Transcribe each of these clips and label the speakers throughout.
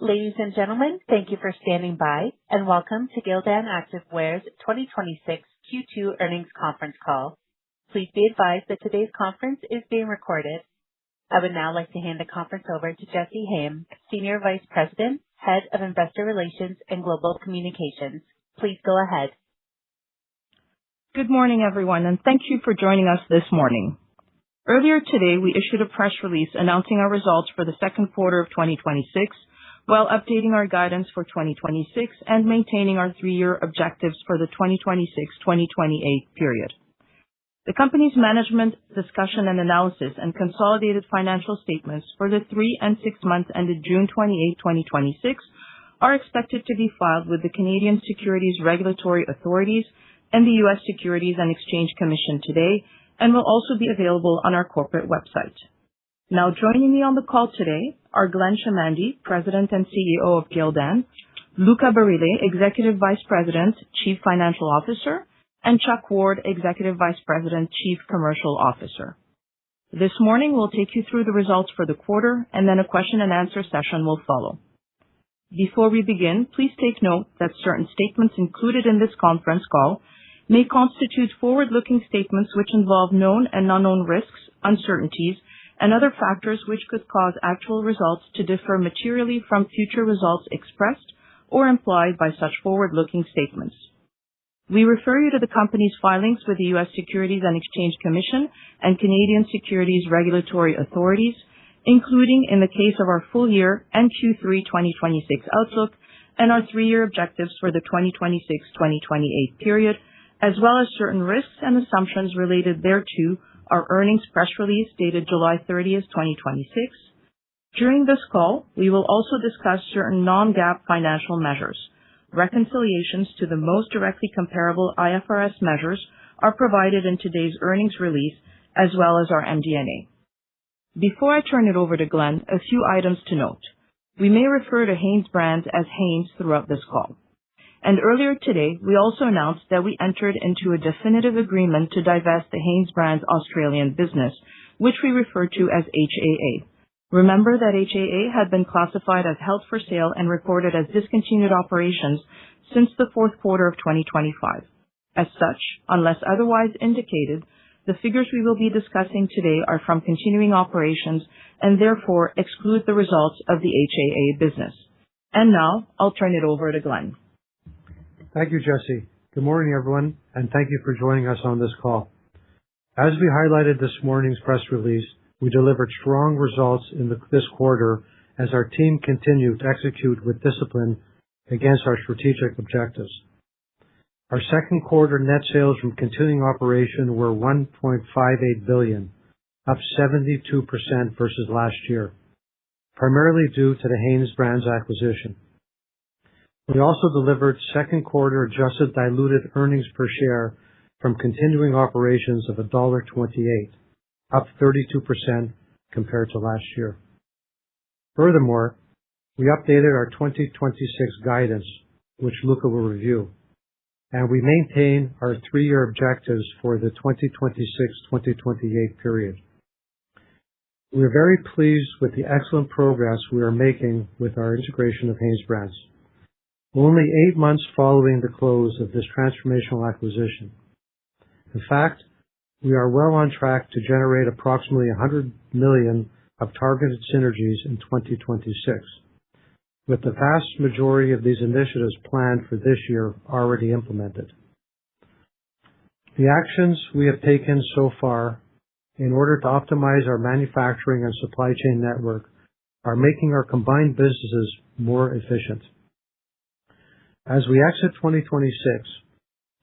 Speaker 1: Ladies and gentlemen, thank you for standing by, and welcome to Gildan Activewear's 2026 Q2 earnings conference call. Please be advised that today's conference is being recorded. I would now like to hand the conference over to Jessy Hayem, Senior Vice President, Head of Investor Relations and Global Communications. Please go ahead.
Speaker 2: Good morning, everyone, and thank you for joining us this morning. Earlier today, we issued a press release announcing our results for the second quarter of 2026, while updating our guidance for 2026 and maintaining our 3-year objectives for the 2026-2028 period. The company's management discussion and analysis and consolidated financial statements for the 3 and 6 months ended June 28, 2026 are expected to be filed with the Canadian Securities Regulatory Authorities and the U.S. Securities and Exchange Commission today, and will also be available on our corporate website. Now joining me on the call today are Glenn Chamandy, President and CEO of Gildan, Luca Barile, Executive Vice President, Chief Financial Officer, and Chuck Ward, Executive Vice President, Chief Commercial Officer. This morning, we'll take you through the results for the quarter, and then a question and answer session will follow. Before we begin, please take note that certain statements included in this conference call may constitute forward-looking statements which involve known and unknown risks, uncertainties, and other factors which could cause actual results to differ materially from future results expressed or implied by such forward-looking statements. We refer you to the company's filings with the U.S. Securities and Exchange Commission and Canadian Securities Regulatory Authorities, including in the case of our full year and Q3 2026 outlook and our 3-year objectives for the 2026-2028 period, as well as certain risks and assumptions related thereto, our earnings press release dated July 30th, 2026. During this call, we will also discuss certain non-GAAP financial measures. Reconciliations to the most directly comparable IFRS measures are provided in today's earnings release, as well as our MD&A. Before I turn it over to Glenn, a few items to note. We may refer to Hanes brands as Hanes throughout this call. And earlier today, we also announced that we entered into a definitive agreement to divest the Hanes brand's Australian business, which we refer to as HAA. Remember that HAA had been classified as held for sale and reported as discontinued operations since the fourth quarter of 2025. As such, unless otherwise indicated, the figures we will be discussing today are from continuing operations and therefore exclude the results of the HAA business. And now, I'll turn it over to Glenn.
Speaker 3: Thank you, Jessy. Good morning, everyone, and thank you for joining us on this call. As we highlighted this morning's press release, we delivered strong results in this quarter as our team continued to execute with discipline against our strategic objectives. Our second quarter net sales from continuing operation were $1.58 billion, up 72% versus last year, primarily due to the Hanes brands acquisition. We also delivered second quarter adjusted diluted earnings per share from continuing operations of $1.28, up 32% compared to last year. Furthermore, we updated our 2026 guidance, which Luca will review, and we maintain our 3-year objectives for the 2026-2028 period. We are very pleased with the excellent progress we are making with our integration of Hanes brands. Only 8 months following the close of this transformational acquisition. In fact, we are well on track to generate approximately $100 million of targeted synergies in 2026, with the vast majority of these initiatives planned for this year already implemented. The actions we have taken so far in order to optimize our manufacturing and supply chain network are making our combined businesses more efficient. As we exit 2026,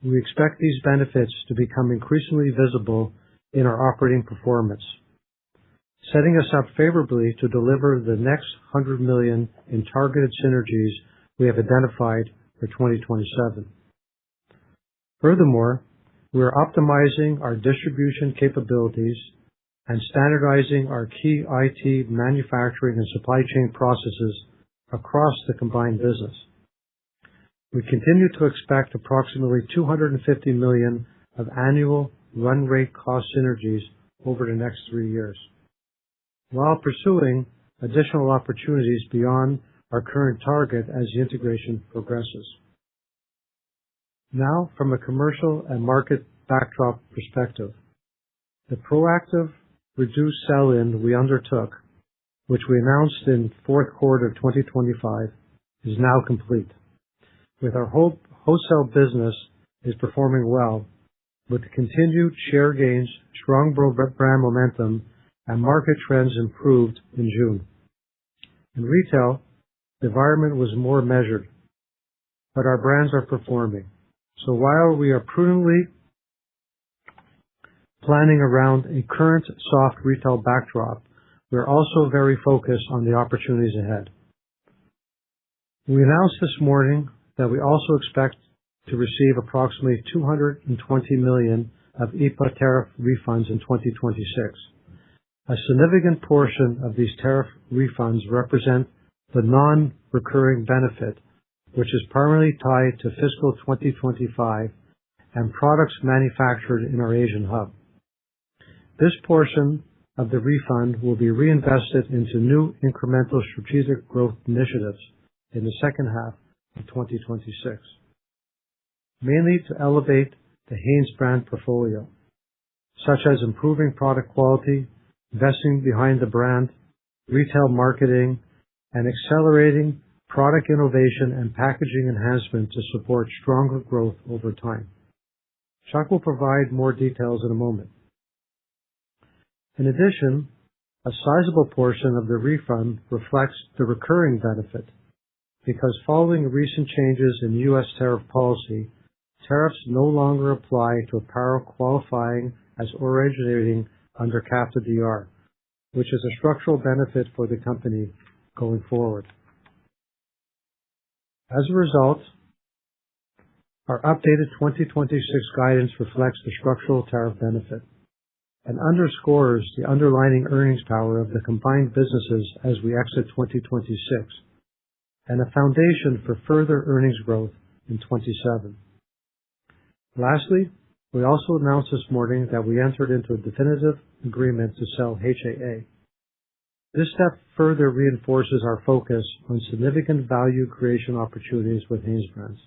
Speaker 3: we expect these benefits to become increasingly visible in our operating performance, setting us up favorably to deliver the next $100 million in targeted synergies we have identified for 2027. Furthermore, we are optimizing our distribution capabilities and standardizing our key IT, manufacturing, and supply chain processes across the combined business. We continue to expect approximately $250 million of annual run rate cost synergies over the next 3 years, while pursuing additional opportunities beyond our current target as the integration progresses. Now, from a commercial and market backdrop perspective, the proactive reduced sell-in we undertook, which we announced in fourth quarter of 2025, is now complete. With our wholesale business is performing well, with the continued share gains, strong brand momentum, and market trends improved in June. In retail, the environment was more measured, but our brands are performing. So while we are prudently planning around a current soft retail backdrop, we are also very focused on the opportunities ahead. We announced this morning that we also expect to receive approximately $220 million of IEEPA tariff refunds in 2026. A significant portion of these tariff refunds represent the non-recurring benefit, which is primarily tied to fiscal 2025 and products manufactured in our Asian hub. This portion of the refund will be reinvested into new incremental strategic growth initiatives in the second half of 2026, mainly to elevate the Hanes brand portfolio, such as improving product quality, investing behind the brand, retail marketing, and accelerating product innovation and packaging enhancement to support stronger growth over time. Chuck will provide more details in a moment. In addition, a sizable portion of the refund reflects the recurring benefit, because following recent changes in U.S. tariff policy, tariffs no longer apply to apparel qualifying as originating under CAFTA-DR, which is a structural benefit for the company going forward. As a result, our updated 2026 guidance reflects the structural tariff benefit and underscores the underlying earnings power of the combined businesses as we exit 2026, and a foundation for further earnings growth in 2027. Lastly, we also announced this morning that we entered into a definitive agreement to sell HAA. This step further reinforces our focus on significant value creation opportunities with HanesBrands,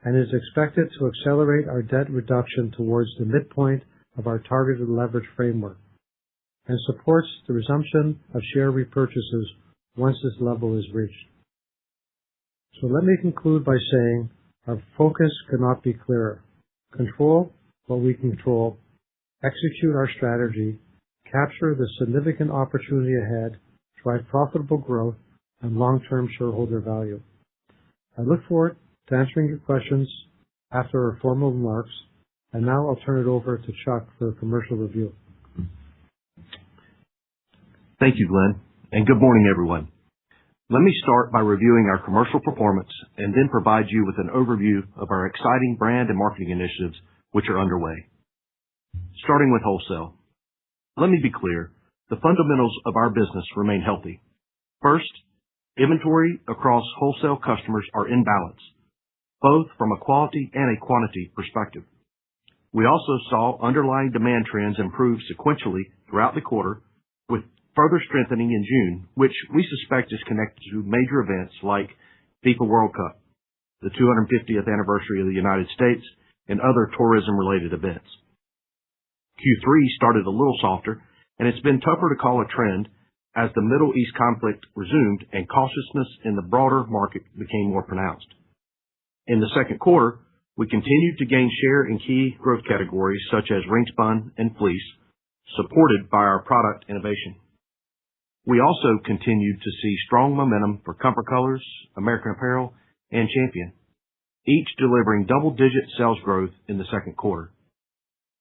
Speaker 3: and is expected to accelerate our debt reduction towards the midpoint of our targeted leverage framework, and supports the resumption of share repurchases once this level is reached. So let me conclude by saying our focus cannot be clearer. Control what we control, execute our strategy, capture the significant opportunity ahead, drive profitable growth, and long-term shareholder value. I look forward to answering your questions after our formal remarks, and now I'll turn it over to Chuck for a commercial review.
Speaker 4: Thank you, Glenn, and good morning, everyone. Let me start by reviewing our commercial performance and then provide you with an overview of our exciting brand and marketing initiatives which are underway. Starting with wholesale. Let me be clear, the fundamentals of our business remain healthy. First, inventory across wholesale customers are in balance, both from a quality and a quantity perspective. We also saw underlying demand trends improve sequentially throughout the quarter, with further strengthening in June, which we suspect is connected to major events like FIFA World Cup, the 250th anniversary of the United States, and other tourism-related events. Q3 started a little softer, and it's been tougher to call a trend as the Middle East conflict resumed and cautiousness in the broader market became more pronounced. In the second quarter, we continued to gain share in key growth categories such as ring spun and fleece, supported by our product innovation. We also continued to see strong momentum for Comfort Colors, American Apparel, and Champion, each delivering double-digit sales growth in the second quarter.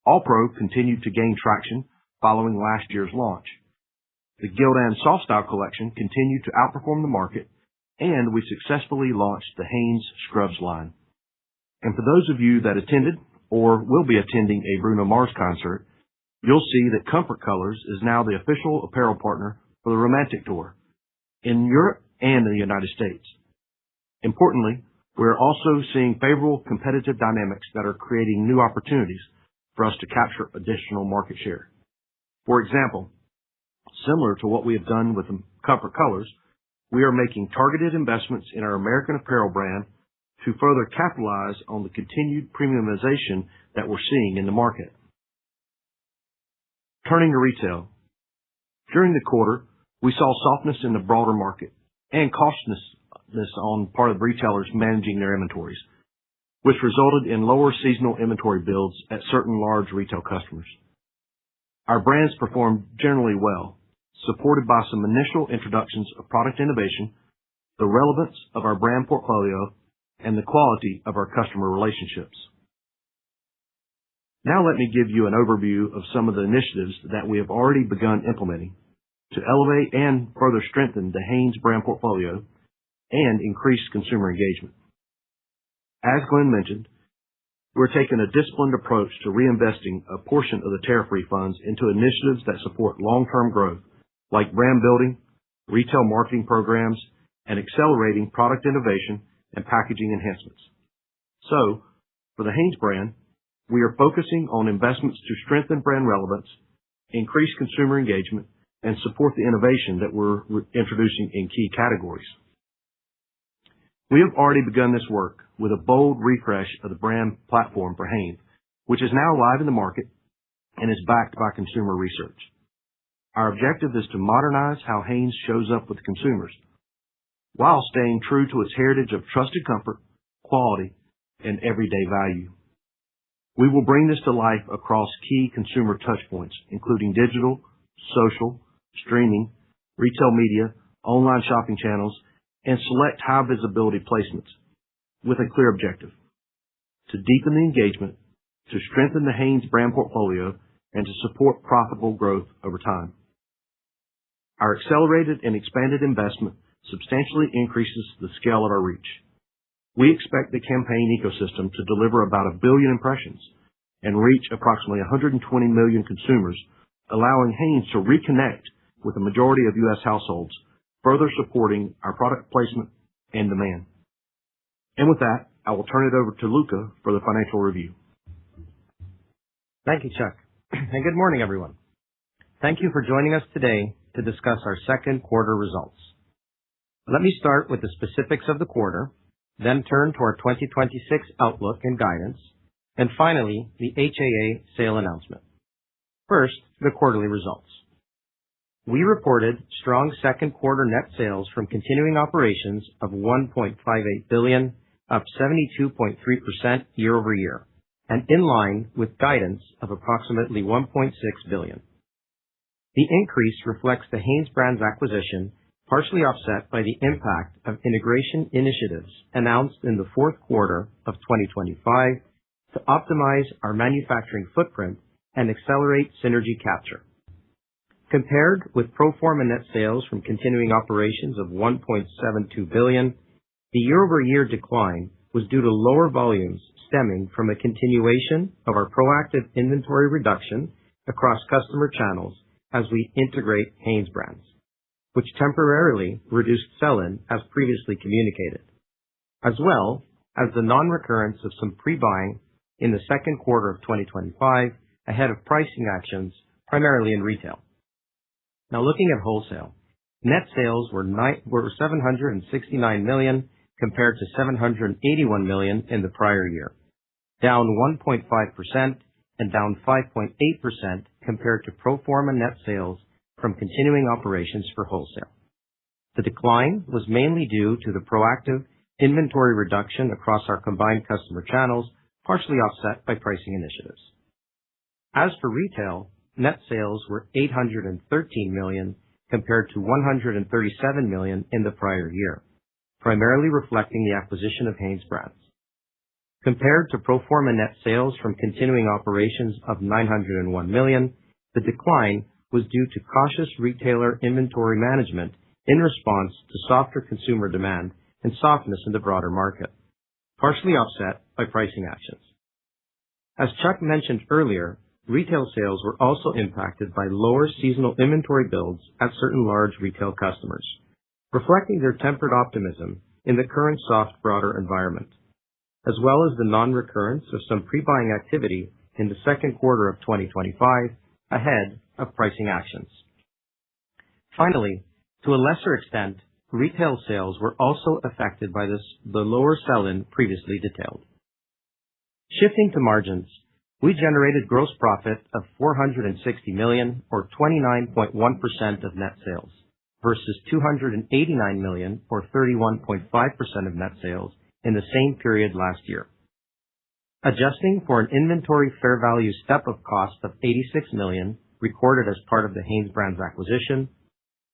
Speaker 4: All Pro continued to gain traction following last year's launch. The Gildan Soft Style collection continued to outperform the market, and we successfully launched the Hanes Scrubs line. And for those of you that attended or will be attending a Bruno Mars concert, you'll see that Comfort Colors is now the official apparel partner for the Romantic Tour in Europe and in the United States. Importantly, we're also seeing favorable competitive dynamics that are creating new opportunities for us to capture additional market share. For example, similar to what we have done with Comfort Colors, we are making targeted investments in our American Apparel brand to further capitalize on the continued premiumization that we're seeing in the market. Turning to retail. During the quarter, we saw softness in the broader market and cautiousness on part of retailers managing their inventories, which resulted in lower seasonal inventory builds at certain large retail customers. Our brands performed generally well, supported by some initial introductions of product innovation, the relevance of our brand portfolio, and the quality of our customer relationships. Now let me give you an overview of some of the initiatives that we have already begun implementing to elevate and further strengthen the Hanes brand portfolio and increase consumer engagement. As Glenn mentioned, we're taking a disciplined approach to reinvesting a portion of the tariff refunds into initiatives that support long-term growth, like brand building, retail marketing programs, and accelerating product innovation and packaging enhancements. So, for the Hanes brand, we are focusing on investments to strengthen brand relevance, increase consumer engagement, and support the innovation that we're introducing in key categories. We have already begun this work with a bold refresh of the brand platform for Hanes, which is now live in the market and is backed by consumer research. Our objective is to modernize how Hanes shows up with consumers, while staying true to its heritage of trusted comfort, quality, and everyday value. We will bring this to life across key consumer touchpoints, including digital, social, streaming, retail media, online shopping channels, and select high-visibility placements, with a clear objective: to deepen the engagement, to strengthen the Hanes brand portfolio, and to support profitable growth over time. Our accelerated and expanded investment substantially increases the scale of our reach. We expect the campaign ecosystem to deliver about 1 billion impressions and reach approximately 120 million consumers, allowing Hanes to reconnect with the majority of U.S. households, further supporting our product placement and demand. And with that, I will turn it over to Luca for the financial review.
Speaker 5: Thank you, Chuck. And good morning, everyone. Thank you for joining us today to discuss our second quarter results. Let me start with the specifics of the quarter, then turn to our 2026 outlook and guidance, and finally, the HAA sale announcement. First, the quarterly results. We reported strong second quarter net sales from continuing operations of $1.58 billion, up 72.3% year over year, and in line with guidance of approximately $1.6 billion. The increase reflects the Hanes brand's acquisition, partially offset by the impact of integration initiatives announced in the fourth quarter of 2025 to optimize our manufacturing footprint and accelerate synergy capture. Compared with pro forma net sales from continuing operations of $1.72 billion, the year-over-year decline was due to lower volumes stemming from a continuation of our proactive inventory reduction across customer channels as we integrate Hanes brands, which temporarily reduced sell-in as previously communicated, as well as the non-recurrence of some pre-buying in the second quarter of 2025 ahead of pricing actions, primarily in retail. Now looking at wholesale, net sales were $769 million compared to $781 million in the prior year, down 1.5% and down 5.8% compared to pro forma net sales from continuing operations for wholesale. The decline was mainly due to the proactive inventory reduction across our combined customer channels, partially offset by pricing initiatives. As for retail, net sales were $813 million compared to $137 million in the prior year, primarily reflecting the acquisition of Hanes brands. Compared to pro forma net sales from continuing operations of $901 million, the decline was due to cautious retailer inventory management in response to softer consumer demand and softness in the broader market, partially offset by pricing actions. As Chuck mentioned earlier, retail sales were also impacted by lower seasonal inventory builds at certain large retail customers, reflecting their tempered optimism in the current soft broader environment, as well as the non-recurrence of some pre-buying activity in the second quarter of 2025 ahead of pricing actions. Finally, to a lesser extent, retail sales were also affected by the lower sell-in previously detailed. Shifting to margins, we generated gross profit of $460 million, or 29.1% of net sales, versus $289 million, or 31.5% of net sales in the same period last year. Adjusting for an inventory fair value step-up cost of $86 million recorded as part of the HanesBrands acquisition,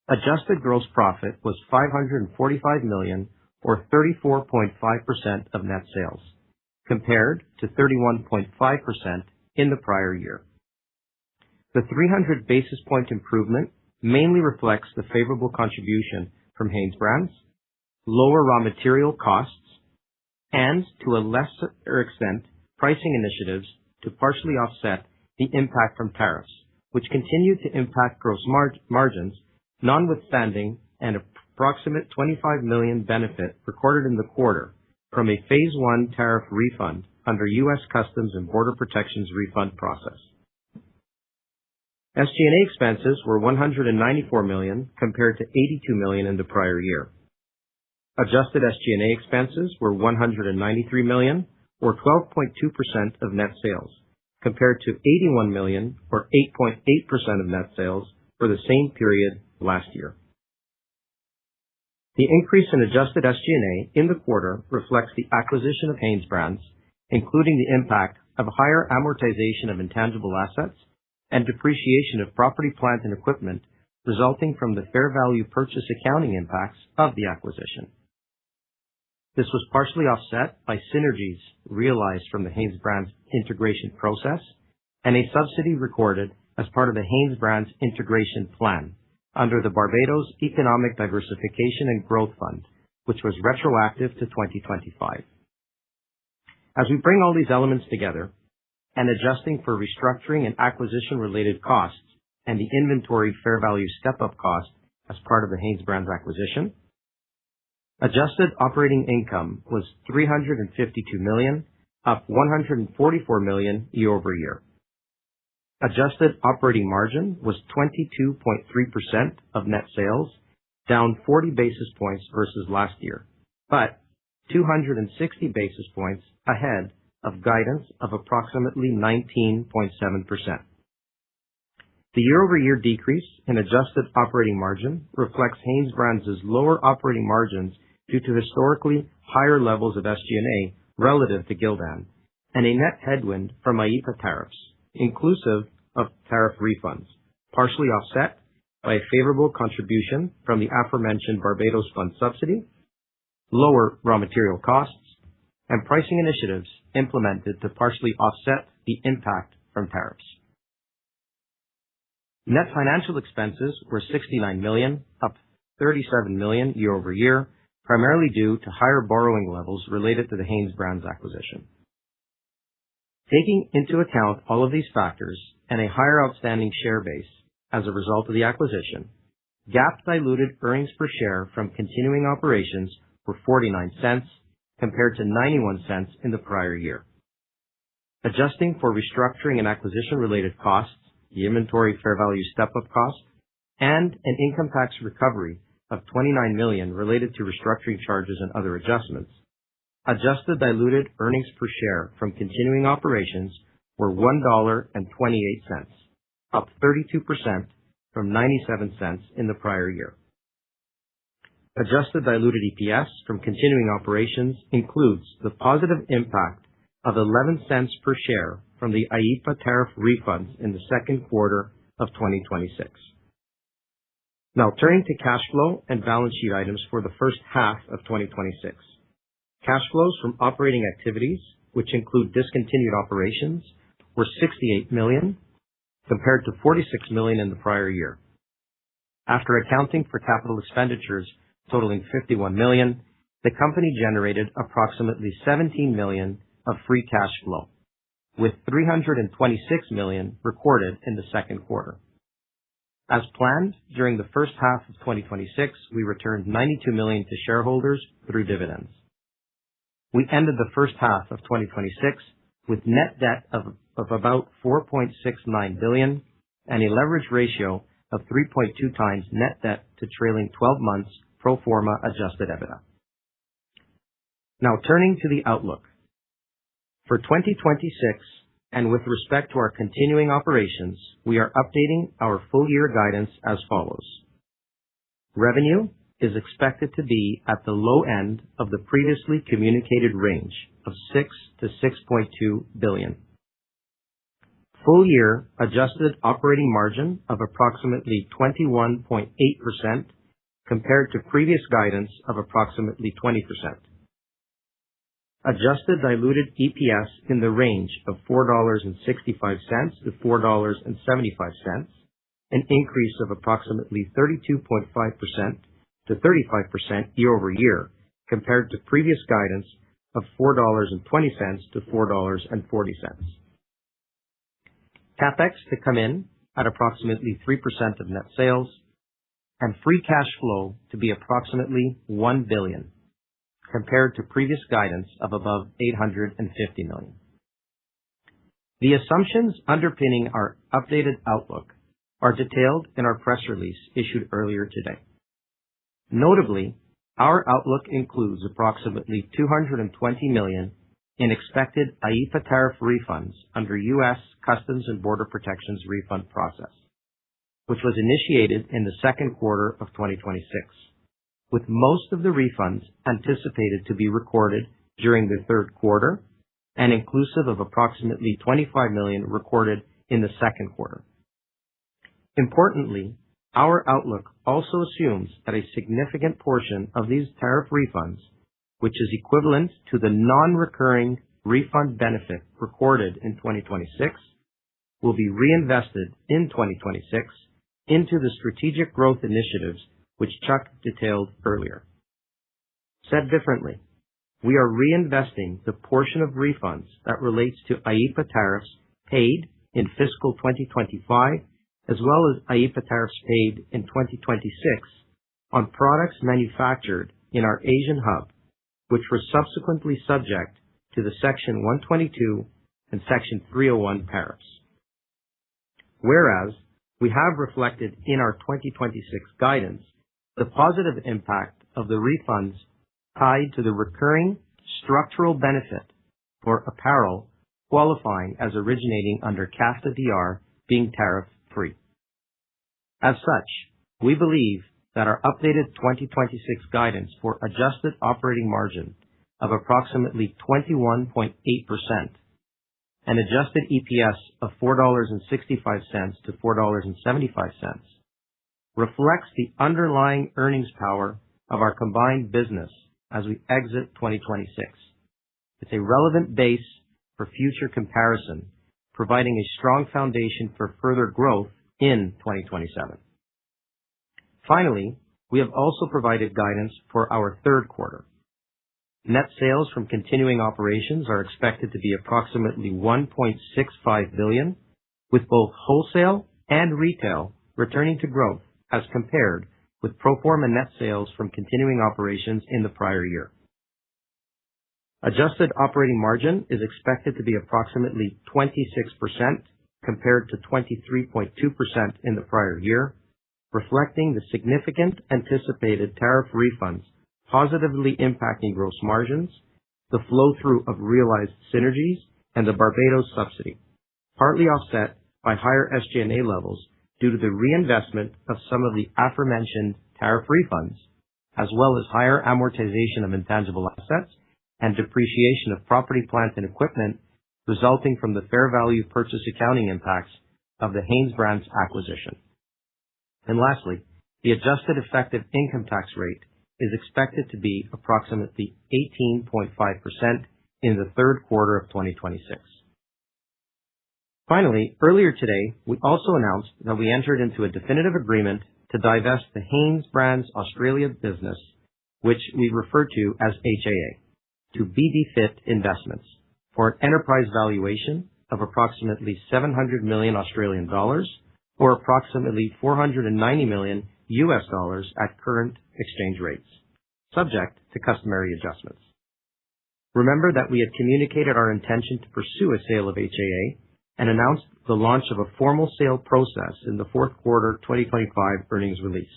Speaker 5: adjusted gross profit was $545 million, or 34.5% of net sales, compared to 31.5% in the prior year. The 300 basis point improvement mainly reflects the favorable contribution from HanesBrands, lower raw material costs, and to a lesser extent, pricing initiatives to partially offset the impact from tariffs, which continue to impact gross margins, notwithstanding an approximate $25 million benefit recorded in the quarter from a Phase 1 tariff refund under U.S. Customs and Border Protection's refund process. SG&A expenses were $194 million compared to $82 million in the prior year. Adjusted SG&A expenses were $193 million, or 12.2% of net sales, compared to $81 million, or 8.8% of net sales for the same period last year. The increase in adjusted SG&A in the quarter reflects the acquisition of HanesBrands, including the impact of higher amortization of intangible assets and depreciation of property, plant, and equipment resulting from the fair value purchase accounting impacts of the acquisition. This was partially offset by synergies realized from the HanesBrands integration process and a subsidy recorded as part of the HanesBrands integration plan under the Barbados Economic Diversification and Growth Fund, which was retroactive to 2025. As we bring all these elements together, and adjusting for restructuring and acquisition-related costs and the inventory fair value step-up cost as part of the HanesBrands acquisition, adjusted operating income was $352 million, up $144 million year-over-year. Adjusted operating margin was 22.3% of net sales, down 40 basis points versus last year, but 260 basis points ahead of guidance of approximately 19.7%. The year-over-year decrease in adjusted operating margin reflects HanesBrands' lower operating margins due to historically higher levels of SG&A relative to Gildan, and a net headwind from IEEPA tariffs, inclusive of tariff refunds, partially offset by a favorable contribution from the aforementioned Barbados Fund subsidy, lower raw material costs, and pricing initiatives implemented to partially offset the impact from tariffs. Net financial expenses were $69 million, up $37 million year-over-year, primarily due to higher borrowing levels related to the HanesBrands acquisition. Taking into account all of these factors and a higher outstanding share base as a result of the acquisition, GAAP diluted earnings per share from continuing operations were 49 cents compared to 91 cents in the prior year. Adjusting for restructuring and acquisition-related costs, the inventory fair value step-up cost, and an income tax recovery of $29 million related to restructuring charges and other adjustments, adjusted diluted earnings per share from continuing operations were $1.28, up 32% from 97 cents in the prior year. Adjusted diluted EPS from continuing operations includes the positive impact of 11 cents per share from the IEEPA tariff refunds in the second quarter of 2026. Now turning to cash flow and balance sheet items for the first half of 2026. Cash flows from operating activities, which include discontinued operations, were $68 million compared to $46 million in the prior year. After accounting for capital expenditures totaling $51 million, the company generated approximately $17 million of free cash flow, with $326 million recorded in the second quarter. As planned, during the first half of 2026, we returned $92 million to shareholders through dividends. We ended the first half of 2026 with net debt of about $4.69 billion and a leverage ratio of 3.2 times net debt to trailing 12 months pro forma adjusted EBITDA. Now turning to the outlook. For 2026, and with respect to our continuing operations, we are updating our full year guidance as follows. Revenue is expected to be at the low end of the previously communicated range of $6 to $6.2 billion. Full year adjusted operating margin of approximately 21.8% compared to previous guidance of approximately 20%. Adjusted diluted EPS in the range of $4.65 to $4.75, an increase of approximately 32.5% to 35% year-over-year compared to previous guidance of $4.20 to $4.40. CapEx to come in at approximately 3% of net sales, and free cash flow to be approximately $1 billion, compared to previous guidance of above $850 million. The assumptions underpinning our updated outlook are detailed in our press release issued earlier today. Notably, our outlook includes approximately $220 million in expected IEEPA tariff refunds under U.S. Customs and Border Protection's refund process, which was initiated in the second quarter of 2026, with most of the refunds anticipated to be recorded during the third quarter and inclusive of approximately $25 million recorded in the second quarter. Importantly, our outlook also assumes that a significant portion of these tariff refunds, which is equivalent to the non-recurring refund benefit recorded in 2026, will be reinvested in 2026 into the strategic growth initiatives which Chuck detailed earlier. Said differently, we are reinvesting the portion of refunds that relates to IEEPA tariffs paid in fiscal 2025, as well as IEEPA tariffs paid in 2026 on products manufactured in our Asian hub, which were subsequently subject to the Section 122 and Section 301 tariffs. Whereas we have reflected in our 2026 guidance the positive impact of the refunds tied to the recurring structural benefit for apparel qualifying as originating under CAFTA-DR being tariff-free. As such, we believe that our updated 2026 guidance for adjusted operating margin of approximately 21.8% and adjusted EPS of $4.65 to $4.75 reflects the underlying earnings power of our combined business as we exit 2026. It's a relevant base for future comparison, providing a strong foundation for further growth in 2027. Finally, we have also provided guidance for our third quarter. Net sales from continuing operations are expected to be approximately $1.65 billion, with both wholesale and retail returning to growth as compared with pro forma net sales from continuing operations in the prior year. Adjusted operating margin is expected to be approximately 26% compared to 23.2% in the prior year, reflecting the significant anticipated tariff refunds positively impacting gross margins, the flow-through of realized synergies, and the Barbados subsidy, partly offset by higher SG&A levels due to the reinvestment of some of the aforementioned tariff refunds, as well as higher amortization of intangible assets and depreciation of property, plant, and equipment resulting from the fair value purchase accounting impacts of the HanesBrands acquisition. And lastly, the adjusted effective income tax rate is expected to be approximately 18.5% in the third quarter of 2026. Finally, earlier today, we also announced that we entered into a definitive agreement to divest the HanesBrands Australia business, which we refer to as HAA, to BD Fit Investments for an enterprise valuation of approximately 700 million Australian dollars or approximately $490 million US at current exchange rates, subject to customary adjustments. Remember that we had communicated our intention to pursue a sale of HAA and announced the launch of a formal sale process in the fourth quarter 2025 earnings release.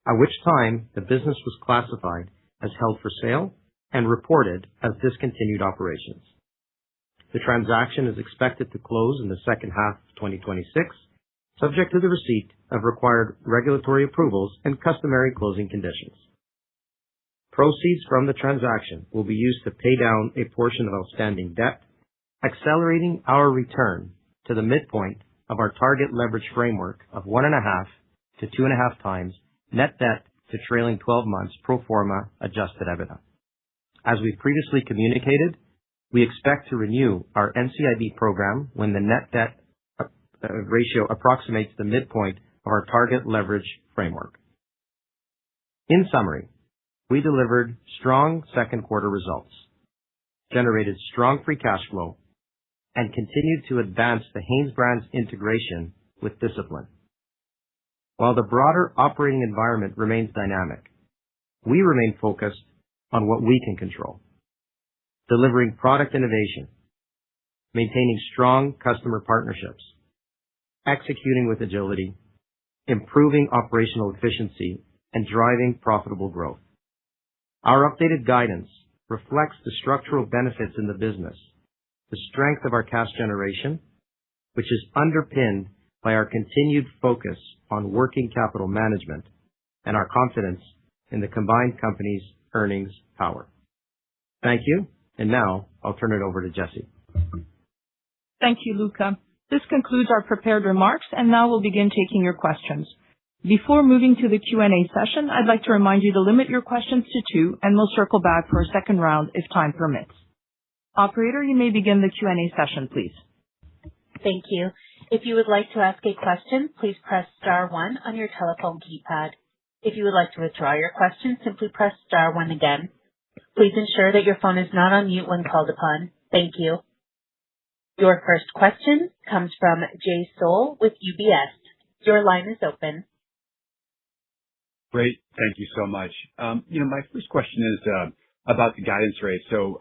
Speaker 5: at which time the business was classified as held for sale and reported as discontinued operations. The transaction is expected to close in the second half of 2026, subject to the receipt of required regulatory approvals and customary closing conditions. Proceeds from the transaction will be used to pay down a portion of outstanding debt, accelerating our return to the midpoint of our target leverage framework of 1.5 to 2.5 times net debt to trailing 12 months pro forma adjusted EBITDA. As we previously communicated, we expect to renew our NCIB program when the net debt ratio approximates the midpoint of our target leverage framework. In summary, we delivered strong second quarter results, generated strong free cash flow, and continued to advance the HanesBrands integration with discipline. While the broader operating environment remains dynamic, we remain focused on what we can control, delivering product innovation, maintaining strong customer partnerships, executing with agility, improving operational efficiency, and driving profitable growth. Our updated guidance reflects the structural benefits in the business, the strength of our cash generation, which is underpinned by our continued focus on working capital management and our confidence in the combined company's earnings power. Thank you. And now I'll turn it over to Jessie.
Speaker 2: Thank you, Luca. This concludes our prepared remarks, and now we'll begin taking your questions. Before moving to the Q&A session, I'd like to remind you to limit your questions to 2, and we'll circle back for a second round if time permits. Operator, you may begin the Q&A session, please.
Speaker 1: Thank you. If you would like to ask a question, please press star 1 on your telephone keypad. If you would like to withdraw your question, simply press star 1 again. Please ensure that your phone is not on mute when called upon. Thank you. Your first question comes from Jay Sole with UBS. Your line is open.
Speaker 6: Great. Thank you so much. My first question is about the guidance raise. So,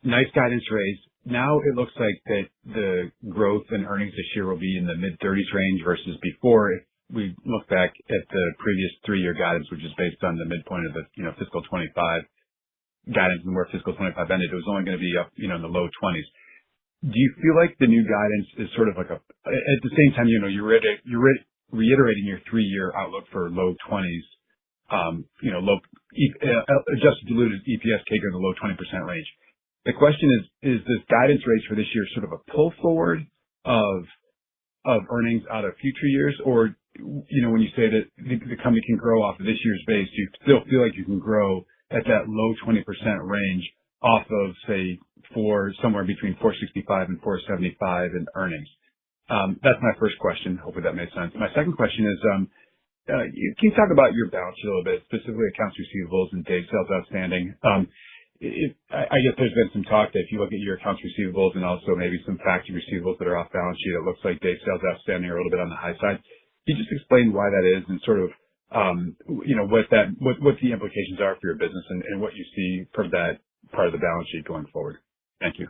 Speaker 6: nice guidance raise. Now it looks like that the growth in earnings this year will be in the mid-30s range versus before. If we look back at the previous 3-year guidance, which is based on the midpoint of the fiscal 25 guidance and where fiscal 25 ended, it was only going to be up in the low 20s. Do you feel like the new guidance is sort of like at the same time, you're reiterating your 3-year outlook for low 20s, adjusted diluted EPS CAGR in the low 20% range. The question is this guidance raise for this year sort of a pull forward of earnings out of future years? Or, when you say that the company can grow off of this year's base, do you still feel like you can grow at that low 20% range off of, say, somewhere between 465 and 475 in earnings? That's my first question. Hopefully that made sense. My second question is, can you talk about your balance sheet a little bit, specifically accounts receivables and days sales outstanding? I guess there's been some talk that if you look at your accounts receivables and also maybe some factory receivables that are off balance sheet, it looks like days sales outstanding are a little bit on the high side. Can you just explain why that is and sort of, what the implications are for your business and what you see from that part of the balance sheet going forward? Thank you.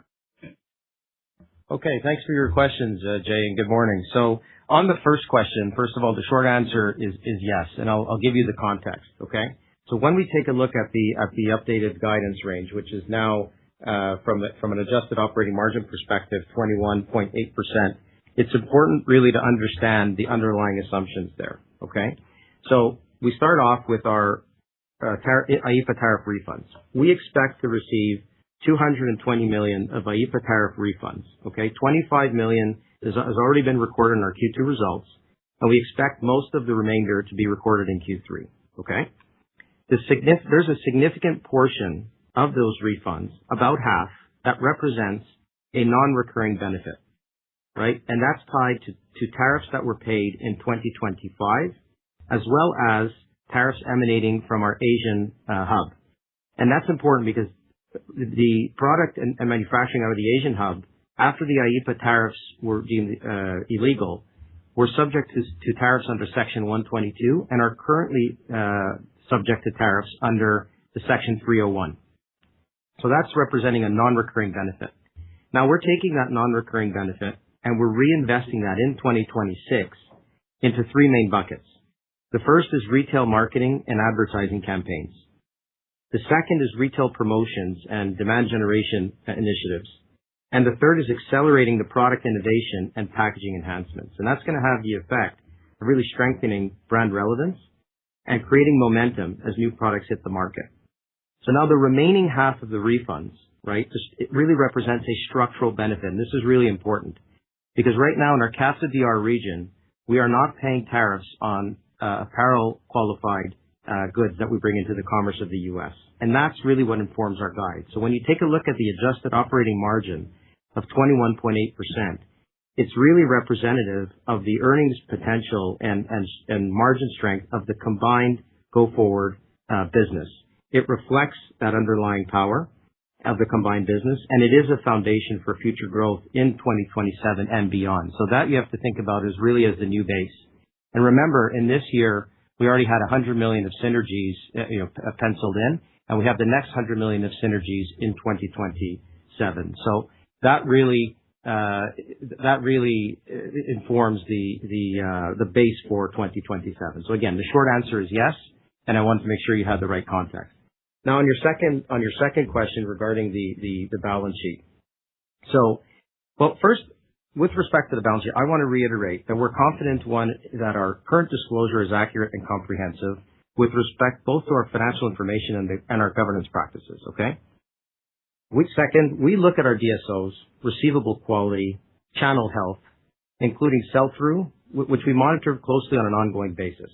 Speaker 5: Okay, thanks for your questions, Jay, and good morning. So on the first question, first of all, the short answer is yes, and I'll give you the context, okay? So when we take a look at the updated guidance range, which is now from an adjusted operating margin perspective, 21.8%, it's important really to understand the underlying assumptions there, okay? So we start off with our IEEPA tariff refunds. We expect to receive $220 million of IEEPA tariff refunds, okay? $25 million has already been recorded in our Q2 results, and we expect most of the remainder to be recorded in Q3, okay? There's a significant portion of those refunds, about half, that represents a non-recurring benefit, right? And that's tied to tariffs that were paid in 2025, as well as tariffs emanating from our Asian hub. And that's important because the product and manufacturing out of the Asian hub, after the IEEPA tariffs were deemed illegal, were subject to tariffs under Section 122 and are currently subject to tariffs under the Section 301. So that's representing a non-recurring benefit. Now we're taking that non-recurring benefit and we're reinvesting that in 2026 into 3 main buckets. The first is retail marketing and advertising campaigns. The second is retail promotions and demand generation initiatives. And the third is accelerating the product innovation and packaging enhancements. And that's going to have the effect of really strengthening brand relevance and creating momentum as new products hit the market. So now the remaining half of the refunds, right, it really represents a structural benefit. And this is really important because right now in our CAFTA DR region, we are not paying tariffs on apparel qualified goods that we bring into the commerce of the U.S. And that's really what informs our guide. So when you take a look at the adjusted operating margin of 21.8%, it's really representative of the earnings potential and margin strength of the combined go-forward business. It reflects that underlying power of the combined business, and it is a foundation for future growth in 2027 and beyond. So that you have to think about is really as the new base. And remember, in this year, we already had $100 million of synergies penciled in, and we have the next $100 million of synergies in 2027. So that really informs the base for 2027. So again, the short answer is yes, and I wanted to make sure you had the right context. Now, on your second question regarding the balance sheet. So, well, first, with respect to the balance sheet, I want to reiterate that we're confident, one, that our current disclosure is accurate and comprehensive with respect both to our financial information and our governance practices. Okay. Second, we look at our DSOs, receivable quality, channel health, including sell-through, which we monitor closely on an ongoing basis.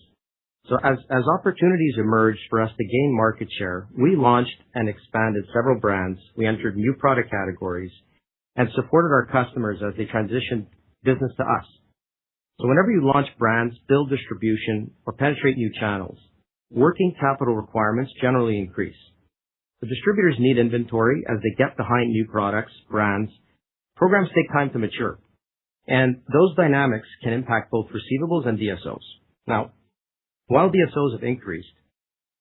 Speaker 5: So as opportunities emerged for us to gain market share, we launched and expanded several brands. We entered new product categories and supported our customers as they transitioned business to us. So whenever you launch brands, build distribution, or penetrate new channels, working capital requirements generally increase. The distributors need inventory as they get behind new products, brands. Programs take time to mature, and those dynamics can impact both receivables and DSOs. Now, while DSOs have increased,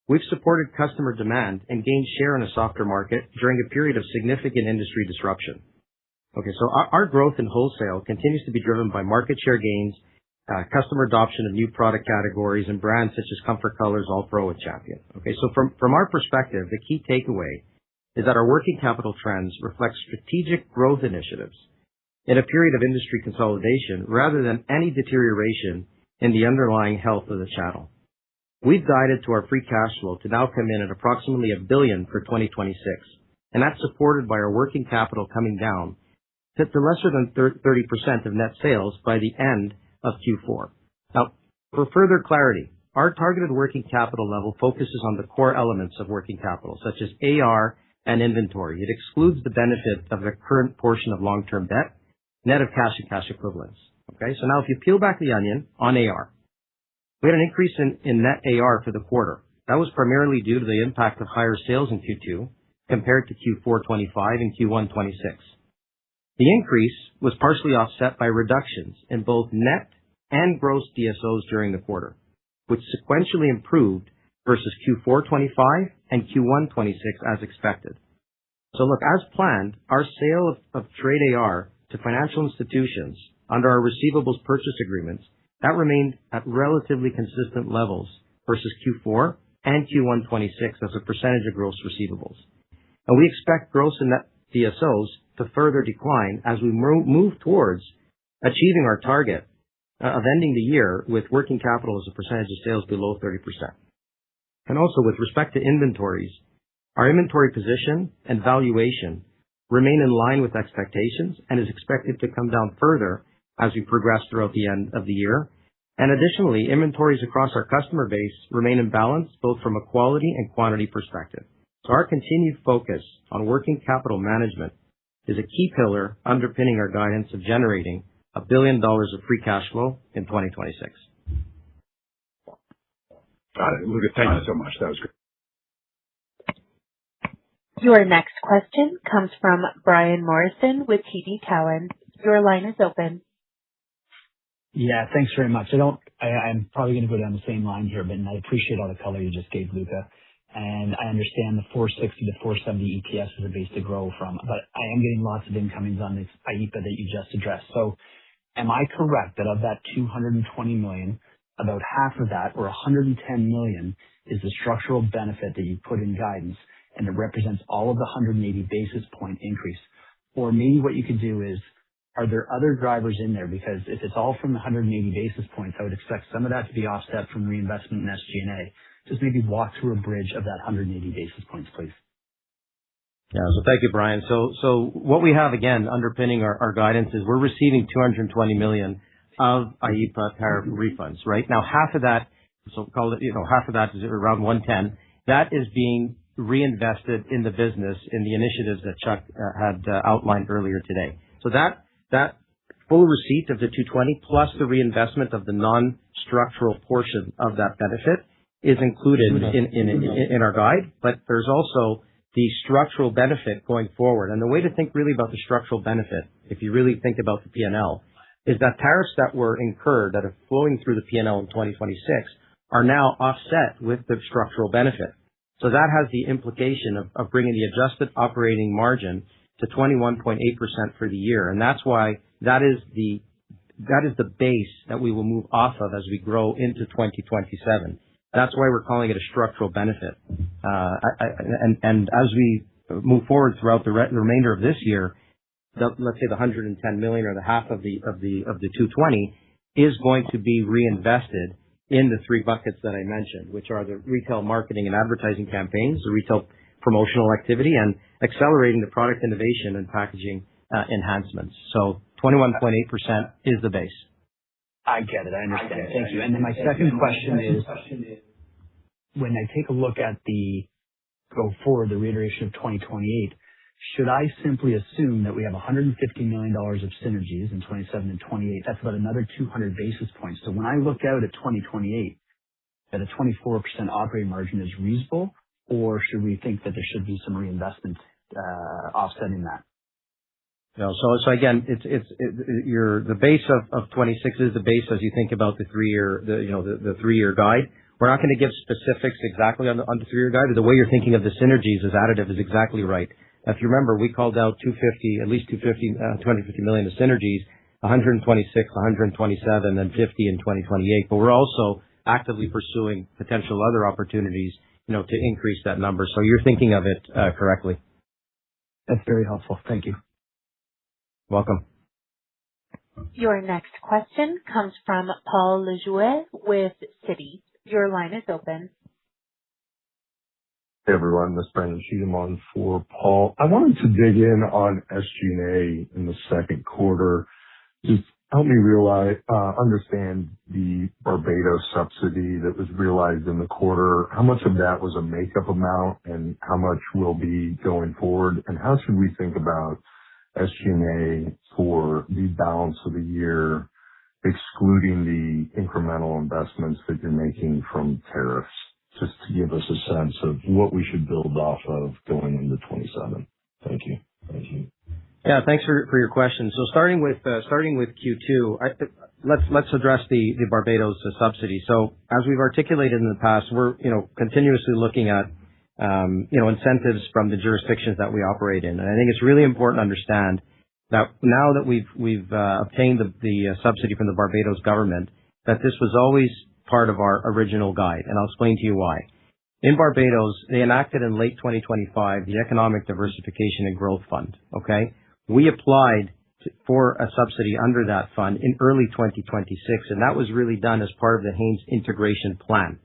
Speaker 5: we've supported customer demand and gained share in a softer market during a period of significant industry disruption. Okay, so our growth in wholesale continues to be driven by market share gains, customer adoption of new product categories, and brands such as Comfort Colors, All Pro, and Champion. Okay, so from our perspective, the key takeaway is that our working capital trends reflect strategic growth initiatives in a period of industry consolidation rather than any deterioration in the underlying health of the channel. We've guided to our free cash flow to now come in at approximately $1 billion for 2026, and that's supported by our working capital coming down to lesser than 30% of net sales by the end of Q4. Now, for further clarity, our targeted working capital level focuses on the core elements of working capital, such as AR and inventory. It excludes the benefit of the current portion of long-term debt, net of cash and cash equivalents. Okay, so now if you peel back the onion on AR, we had an increase in net AR for the quarter. That was primarily due to the impact of higher sales in Q2 compared to Q4 25 and Q1 26. The increase was partially offset by reductions in both net and gross DSOs during the quarter, which sequentially improved versus Q4 25 and Q1 26 as expected. So look, as planned, our sale of trade AR to financial institutions under our receivables purchase agreements, that remained at relatively consistent levels versus Q4 and Q1 26 as a percentage of gross receivables. And we expect gross and net DSOs to further decline as we move towards achieving our target of ending the year with working capital as a percentage of sales below 30%. And also with respect to inventories, our inventory position and valuation remain in line with expectations and is expected to come down further as we progress throughout the end of the year. And additionally, inventories across our customer base remain in balance both from a quality and quantity perspective. So our continued focus on working capital management is a key pillar underpinning our guidance of generating $1 billion of free cash flow in 2026.
Speaker 6: Got it. Lucas, thank you so much. That was great.
Speaker 1: Your next question comes from Brian Morrison with TD Cowen. Your line is open.
Speaker 7: Yeah, thanks very much. I'm probably going to go down the same line here, but I appreciate all the color you just gave, Luca. And I understand the 460 to 470 EPS is a base to grow from, but I am getting lots of incomings on this IEPA that you just addressed. So am I correct that of that $220 million about half of that, or $110 million, is the structural benefit that you put in guidance, and it represents all of the 180 basis point increase. Or maybe what you could do is, are there other drivers in there? Because if it's all from the 180 basis points, I would expect some of that to be offset from reinvestment in SG&A. Just maybe walk through a bridge of that 180 basis points, please.
Speaker 5: Yeah. Thank you, Brian. So what we have, again, underpinning our guidance is we're receiving $220 million of IEEPA tariff refunds, right? Now, half of that, so call it, half of that is around 110. That is being reinvested in the business in the initiatives that Chuck had outlined earlier today. So that full receipt of the 220 plus the reinvestment of the non-structural portion of that benefit is included in our guide, but there's also the structural benefit going forward. And the way to think really about the structural benefit, if you really think about the P&L, is that tariffs that were incurred that are flowing through the P&L in 2026 are now offset with the structural benefit. So that has the implication of bringing the adjusted operating margin to 21.8% for the year. And that's why that is the base that we will move off of as we grow into 2027. That's why we're calling it a structural benefit. And as we move forward throughout the remainder of this year, let's say the 110 million or the half of the 220 is going to be reinvested in the three buckets that I mentioned, which are the retail marketing and advertising campaigns, the retail promotional activity, and accelerating the product innovation and packaging enhancements. So 21.8% is the base.
Speaker 7: I get it. I understand. Thank you. And then my second question is, when I take a look at the go forward, the reiteration of 2028, should I simply assume that we have $150 million of synergies in 27 and 28? That's about another 200 basis points. So when I look out at 2028, that a 24% operating margin is reasonable, or should we think that there should be some reinvestment offsetting that?
Speaker 5: No. So again, the base of 26 is the base as you think about the 3-year guide. We're not going to give specifics exactly on the 3-year guide. The way you're thinking of the synergies as additive is exactly right. If you remember, we called out at least 250 million of synergies, 126, 127, and 50 in 2028. But we're also actively pursuing potential other opportunities, to increase that number. So you're thinking of it correctly.
Speaker 7: That's very helpful. Thank you.
Speaker 5: Welcome.
Speaker 1: Your next question comes from Paul Lejuez with Citi. Your line is open.
Speaker 8: Hey everyone, this is Brandon Cheatham on for Paul. I wanted to dig in on SG&A in the second quarter. Just help me understand the Barbados subsidy that was realized in the quarter. How much of that was a makeup amount and how much will be going forward? And how should we think about SG&A for the balance of the year, excluding the incremental investments that you're making from tariffs, just to give us a sense of what we should build off of going into 27. Thank you.
Speaker 5: Yeah, thanks for your question. So starting with Q2, let's address the Barbados subsidy. So as we've articulated in the past, we're continuously looking at incentives from the jurisdictions that we operate in, and I think it's really important to understand that now that we've obtained the subsidy from the Barbados government, that this was always part of our original guide, and I'll explain to you why. In Barbados, they enacted in late 2025 the Economic Diversification and Growth Fund. Okay, we applied for a subsidy under that fund in early 2026, and that was really done as part of the Hanes integration plan.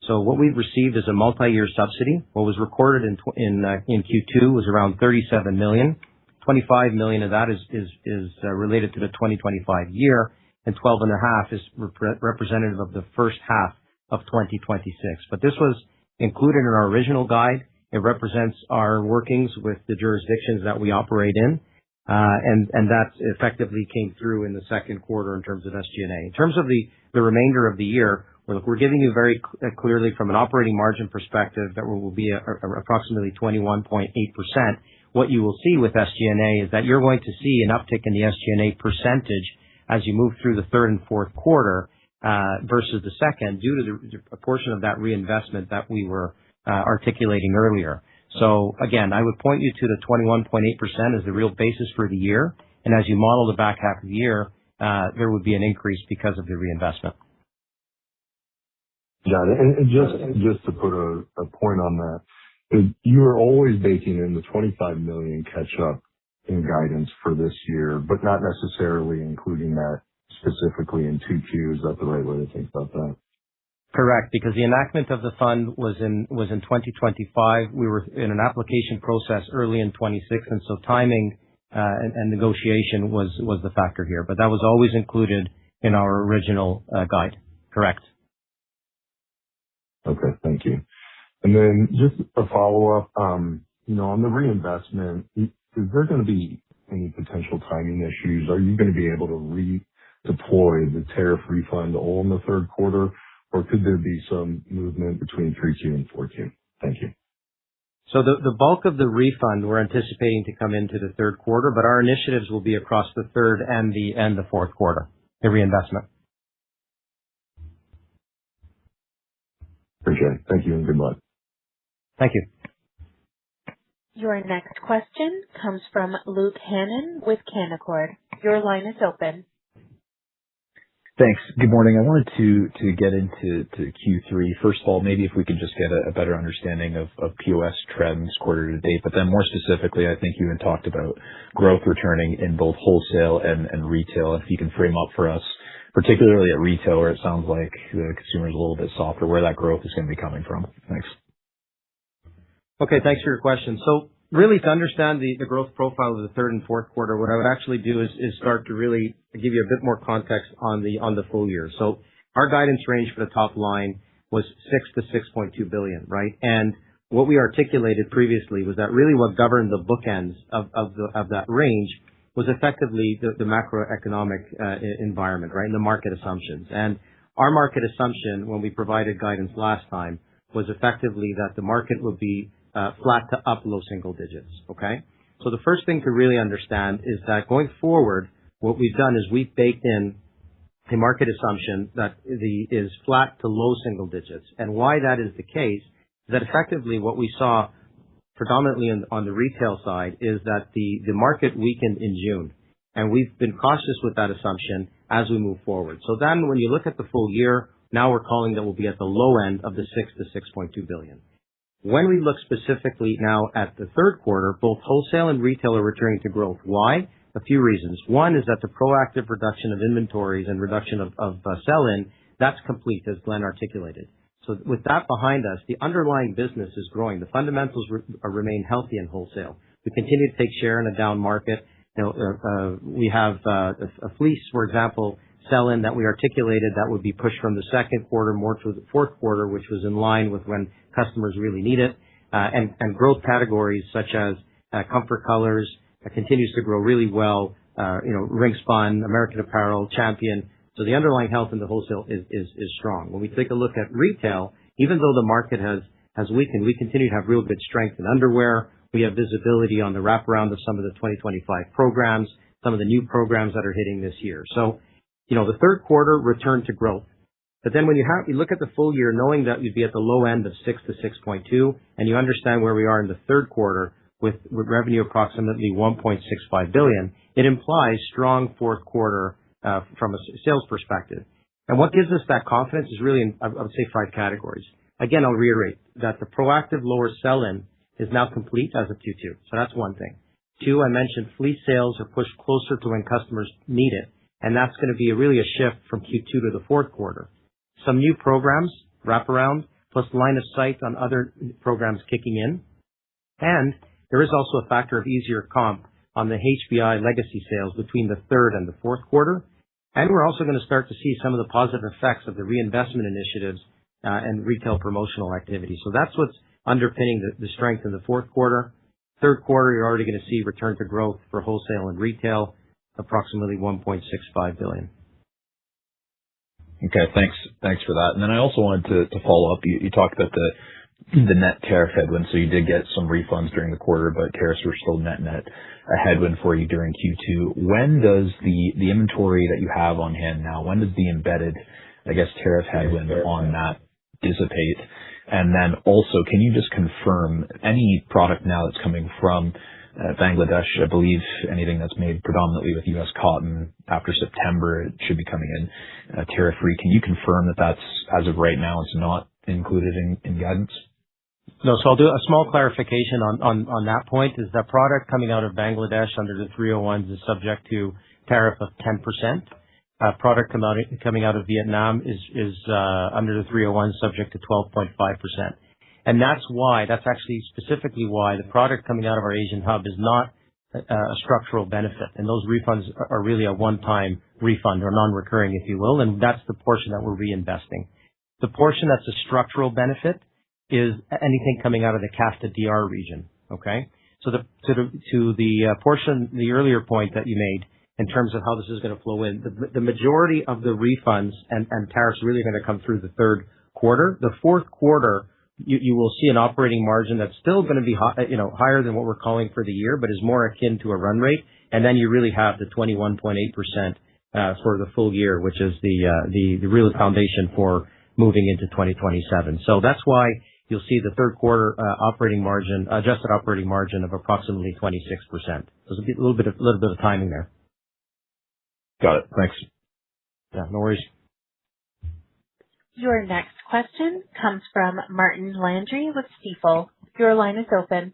Speaker 5: So what we've received is a multi-year subsidy. What was recorded in Q2 was around 37 million. 25 million of that is related to the 2025 year, and 12.5 is representative of the first half of 2026. But this was included in our original guide. It represents our workings with the jurisdictions that we operate in, and that effectively came through in the second quarter in terms of SG&A. In terms of the remainder of the year, we're giving you very clearly from an operating margin perspective that will be approximately 21.8%. What you will see with SG&A is that you're going to see an uptick in the SG&A percentage as you move through the third and fourth quarter versus the second, due to a portion of that reinvestment that we were articulating earlier. So again, I would point you to the 21.8% as the real basis for the year, and as you model the back half of the year, there would be an increase because of the reinvestment.
Speaker 8: Got it. And just to put a point on that, you are always baking in the $25 million catch-up in guidance for this year, but not necessarily including that specifically in 2Q. Is that the right way to think about that?
Speaker 5: Correct, because the enactment of the fund was in 2025. We were in an application process early in 26, and so timing and negotiation was the factor here. But that was always included in our original guide. Correct.
Speaker 8: Okay, thank you. And then just a follow-up, on the reinvestment, is there going to be any potential timing issues? Are you going to be able to redeploy the tariff refund all in the third quarter, or could there be some movement between 3Q and 4Q? Thank you.
Speaker 5: So the bulk of the refund we're anticipating to come into the third quarter, but our initiatives will be across the third and the fourth quarter, the reinvestment.
Speaker 8: Appreciate it. Thank you and good luck.
Speaker 5: Thank you.
Speaker 1: Your next question comes from Luke Hannan with Canaccord. Your line is open.
Speaker 9: Thanks. Good morning. I wanted to get into Q3. First of all, maybe if we could just get a better understanding of POS trends quarter to date, but then more specifically, I think you had talked about growth returning in both wholesale and retail. If you can frame up for us, particularly at retail, where it sounds like the consumer is a little bit softer, where that growth is going to be coming from. Thanks.
Speaker 5: Okay, thanks for your question. So really, to understand the growth profile of the third and fourth quarter, what I would actually do is start to really give you a bit more context on the full year. So our guidance range for the top line was $6 to $6.2 billion, right? And what we articulated previously was that really what governed the bookends of that range was effectively the macroeconomic environment, right? And the market assumptions. And our market assumption when we provided guidance last time was effectively that the market would be flat to up low single digits. Okay. So the first thing to really understand is that going forward, what we've done is we've baked in a market assumption that is flat to low single digits. And why that is the case is that effectively what we saw predominantly on the retail side is that the market weakened in June. And we've been cautious with that assumption as we move forward. So then when you look at the full year, now we're calling that we'll be at the low end of the 6 to 6.2 billion. When we look specifically now at the third quarter, both wholesale and retail are returning to growth. Why? A few reasons. One is that the proactive reduction of inventories and reduction of sell-in, that's complete, as Glenn articulated. So with that behind us, the underlying business is growing. The fundamentals remain healthy in wholesale. We continue to take share in a down market. We have a fleece, for example, sell-in that we articulated that would be pushed from the second quarter more to the fourth quarter, which was in line with when customers really need it. And growth categories such as comfort colors continues to grow really well. Ring spun, American Apparel, Champion. So the underlying health in the wholesale is strong. When we take a look at retail, even though the market has weakened, we continue to have real good strength in underwear. We have visibility on the wraparound of some of the 2025 programs, some of the new programs that are hitting this year. So, the third quarter returned to growth. But then when you look at the full year, knowing that you'd be at the low end of 6 to 6.2, and you understand where we are in the third quarter with revenue approximately 1.65 billion, it implies strong fourth quarter from a sales perspective. And what gives us that confidence is really, I would say, 5 categories. Again, I'll reiterate that the proactive lower sell-in is now complete as of Q2. So that's one thing. 2, I mentioned fleece sales are pushed closer to when customers need it. And that's going to be really a shift from Q2 to the fourth quarter. Some new programs, wraparound, plus line of sight on other programs kicking in. And there is also a factor of easier comp on the HBI legacy sales between the third and the fourth quarter. And we're also going to start to see some of the positive effects of the reinvestment initiatives and retail promotional activity. So that's what's underpinning the strength in the fourth quarter. Third quarter, you're already going to see return to growth for wholesale and retail, approximately 1.65 billion.
Speaker 9: Okay, thanks for that. And then I also wanted to follow up. You talked about the net tariff headwind, so you did get some refunds during the quarter, but tariffs were still net a headwind for you during Q2. When does the inventory that you have on hand now, when does the embedded, tariff headwind on that dissipate? And then also, can you just confirm any product now that's coming from Bangladesh, I believe anything that's made predominantly with U.S. cotton after September, it should be coming in tariff-free. Can you confirm that that's, as of right now, it's not included in guidance?
Speaker 5: No. So I'll do a small clarification on that point. Is that product coming out of Bangladesh under the 301s is subject to tariff of 10%. Product coming out of Vietnam is under the 301 subject to 12.5%. And that's actually specifically why the product coming out of our Asian hub is not a structural benefit. And those refunds are really a one-time refund or non-recurring, if you will. And that's the portion that we're reinvesting. The portion that's a structural benefit is anything coming out of the CAFTA DR region. Okay. So to the portion, the earlier point that you made in terms of how this is going to flow in, the majority of the refunds and tariffs really are going to come through the third quarter. The fourth quarter, you will see an operating margin that's still going to be higher than what we're calling for the year, but is more akin to a run rate. And then you really have the 21.8% for the full year, which is the real foundation for moving into 2027. So that's why you'll see the third quarter adjusted operating margin of approximately 26%. There's a little bit of timing there.
Speaker 9: Got it. Thanks.
Speaker 5: Yeah, no worries.
Speaker 1: Your next question comes from Martin Landry with Stifel. Your line is open.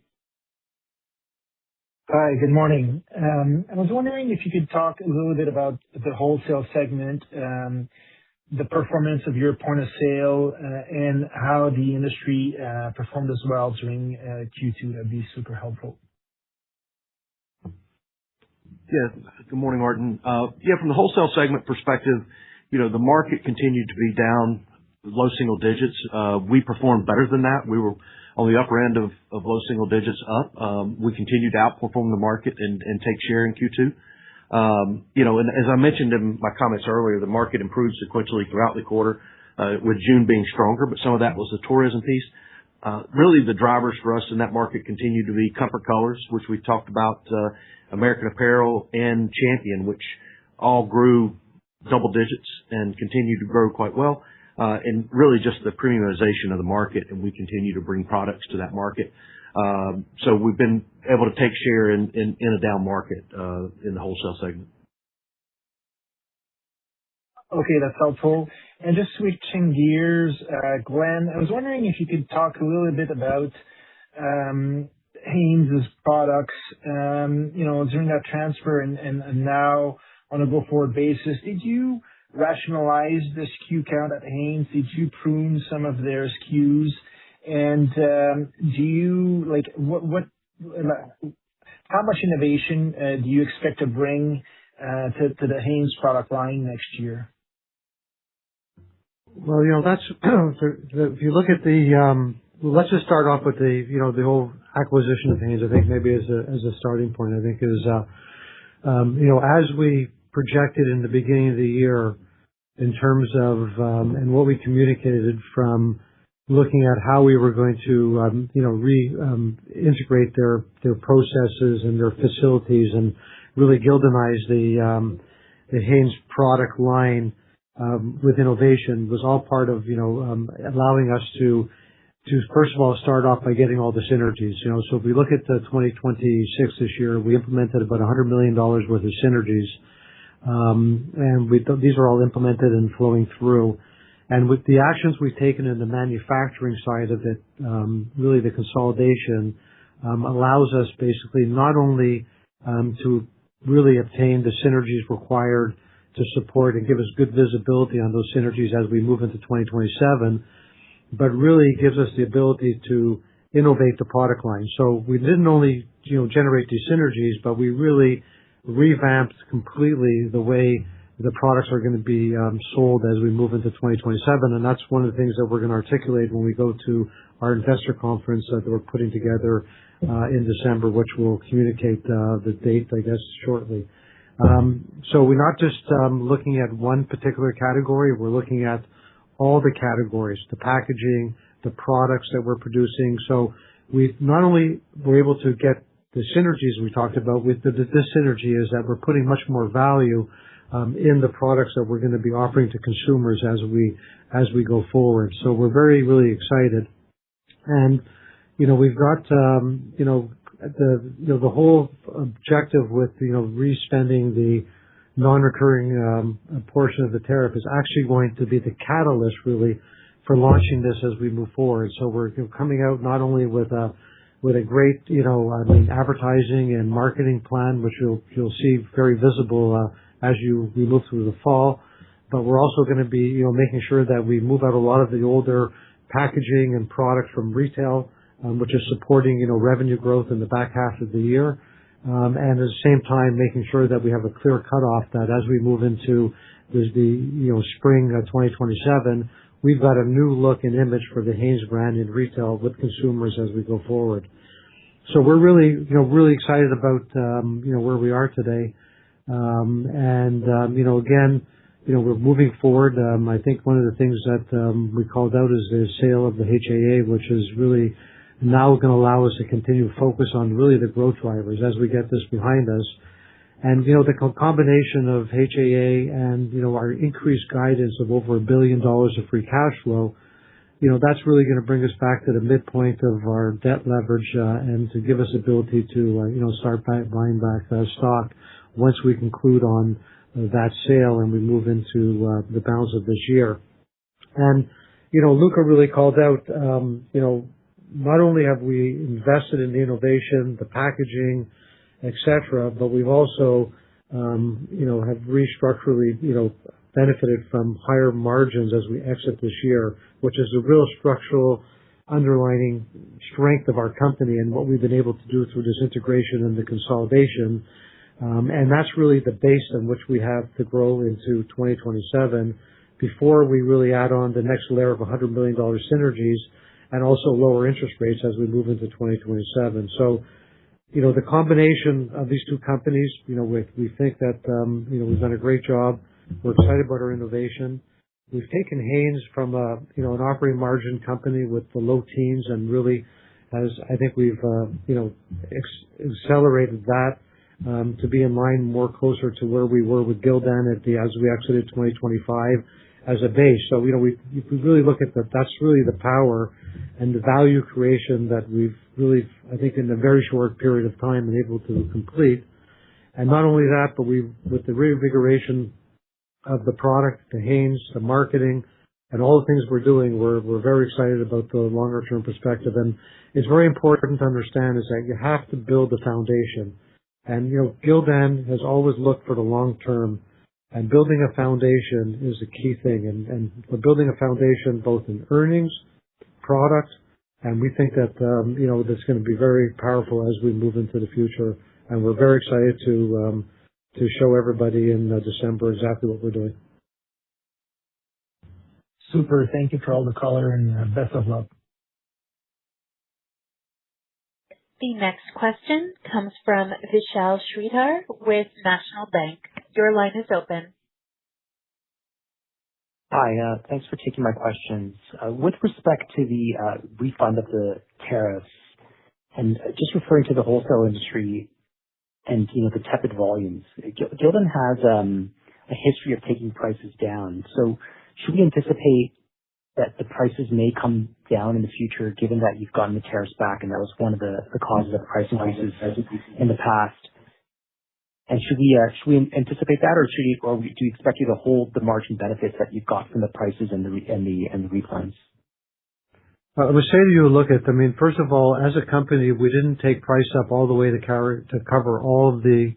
Speaker 10: Hi, good morning. I was wondering if you could talk a little bit about the wholesale segment, the performance of your point of sale, and how the industry performed as well during Q2. That'd be super helpful.
Speaker 4: Yeah. Good morning, Martin. From the wholesale segment perspective, the market continued to be down low single digits. We performed better than that. We were on the upper end of low single digits up. We continued to outperform the market and take share in Q2. And as I mentioned in my comments earlier, the market improved sequentially throughout the quarter, with June being stronger, but some of that was the tourism piece. Really the drivers for us in that market continue to be Comfort Colors, which we talked about, American Apparel and Champion, which all grew double digits and continue to grow quite well. And really just the premiumization of the market, and we continue to bring products to that market. So we've been able to take share in a down market in the wholesale segment.
Speaker 10: Okay, that's helpful. And just switching gears, Glenn, I was wondering if you could talk a little bit about Hanes' products, during that transfer and now on a go-forward basis. Did you rationalize the SKU count at Hanes? Did you prune some of their SKUs? And how much innovation do you expect to bring to the Hanes product line next year?
Speaker 3: Well, that's if you look at let's just start off with the whole acquisition of Hanes. I think maybe as a starting point, I think is as we projected in the beginning of the year in terms of and what we communicated from looking at how we were going to integrate their processes and their facilities and really Gildanize the Hanes product line with innovation was all part of allowing us to first of all start off by getting all the synergies. So if we look at the 2026 this year, we implemented about $100 million worth of synergies, and these are all implemented and flowing through. And with the actions we've taken in the manufacturing side of it, really the consolidation allows us basically not only to really obtain the synergies required to support and give us good visibility on those synergies as we move into 2027, but really gives us the ability to innovate the product line. So we didn't only generate these synergies, but we really revamped completely the way the products are going to be sold as we move into 2027. And that's one of the things that we're going to articulate when we go to our investor conference that we're putting together in December, which we'll communicate the date, I guess, shortly. So we're not just looking at one particular category. We're looking at all the categories, the packaging, the products that we're producing. So we not only were able to get the synergies we talked about with this synergy is that we're putting much more value in the products that we're going to be offering to consumers as we go forward. So we're really excited. And, we've got, the whole objective with, re-spending the non-recurring portion of the tariff is actually going to be the catalyst really for launching this as we move forward. So we're coming out not only with a great, advertising and marketing plan, which you'll see very visible as we move through the fall, but we're also going to be, making sure that we move out a lot of the older packaging and products from retail, which is supporting, revenue growth in the back half of the year. And at the same time, making sure that we have a clear cutoff that as we move into the spring 2027, we've got a new look and image for the Hanes brand in retail with consumers as we go forward. So we're really excited about, where we are today. Again, we're moving forward. I think one of the things that we called out is the sale of the HAA, which is really now going to allow us to continue to focus on really the growth drivers as we get this behind us. And, the combination of HAA and, our increased guidance of over $1 billion of free cash flow, that's really going to bring us back to the midpoint of our debt leverage, and to give us ability to, start buying back stock once we conclude on that sale and we move into the balance of this year. And, Luca really called out, not only have we invested in the innovation, the packaging, et cetera, but we've also, have restructurally, benefited from higher margins as we exit this year, which is a real structural underlining strength of our company and what we've been able to do through this integration and the consolidation. And that's really the base on which we have to grow into 2027 before we really add on the next layer of $100 million synergies and also lower interest rates as we move into 2027. So, the combination of these two companies, we think that, we've done a great job. We're excited about our innovation. We've taken Hanes from an operating margin company with the low teens and really, as I think we've, accelerated that, to be in line more closer to where we were with Gildan as we exited 2025 as a base. So, we really look at that's really the power and the value creation that we've really, I think, in a very short period of time been able to complete. And not only that, but with the reinvigoration of the product, the Hanes, the marketing, and all the things we're doing, we're very excited about the longer term perspective. And it's very important to understand is that you have to build a foundation. And, Gildan has always looked for the long term, and building a foundation is a key thing. And we're building a foundation both in earnings, product, and we think that, that's going to be very powerful as we move into the future. And we're very excited to show everybody in December exactly what we're doing.
Speaker 10: Super. Thank you for all the color and best of luck.
Speaker 1: The next question comes from Vishal Shreedhar with National Bank. Your line is open.
Speaker 11: Hi, thanks for taking my questions. With respect to the refund of the tariffs and just referring to the wholesale industry and, the tepid volumes, Gildan has a history of taking prices down. So should we anticipate that the prices may come down in the future, given that you've gotten the tariffs back and that was one of the causes of price increases in the past? And should we anticipate that, or do you expect you to hold the margin benefits that you've got from the prices and the refunds?
Speaker 3: I would say to you, first of all, as a company, we didn't take price up all the way to cover all the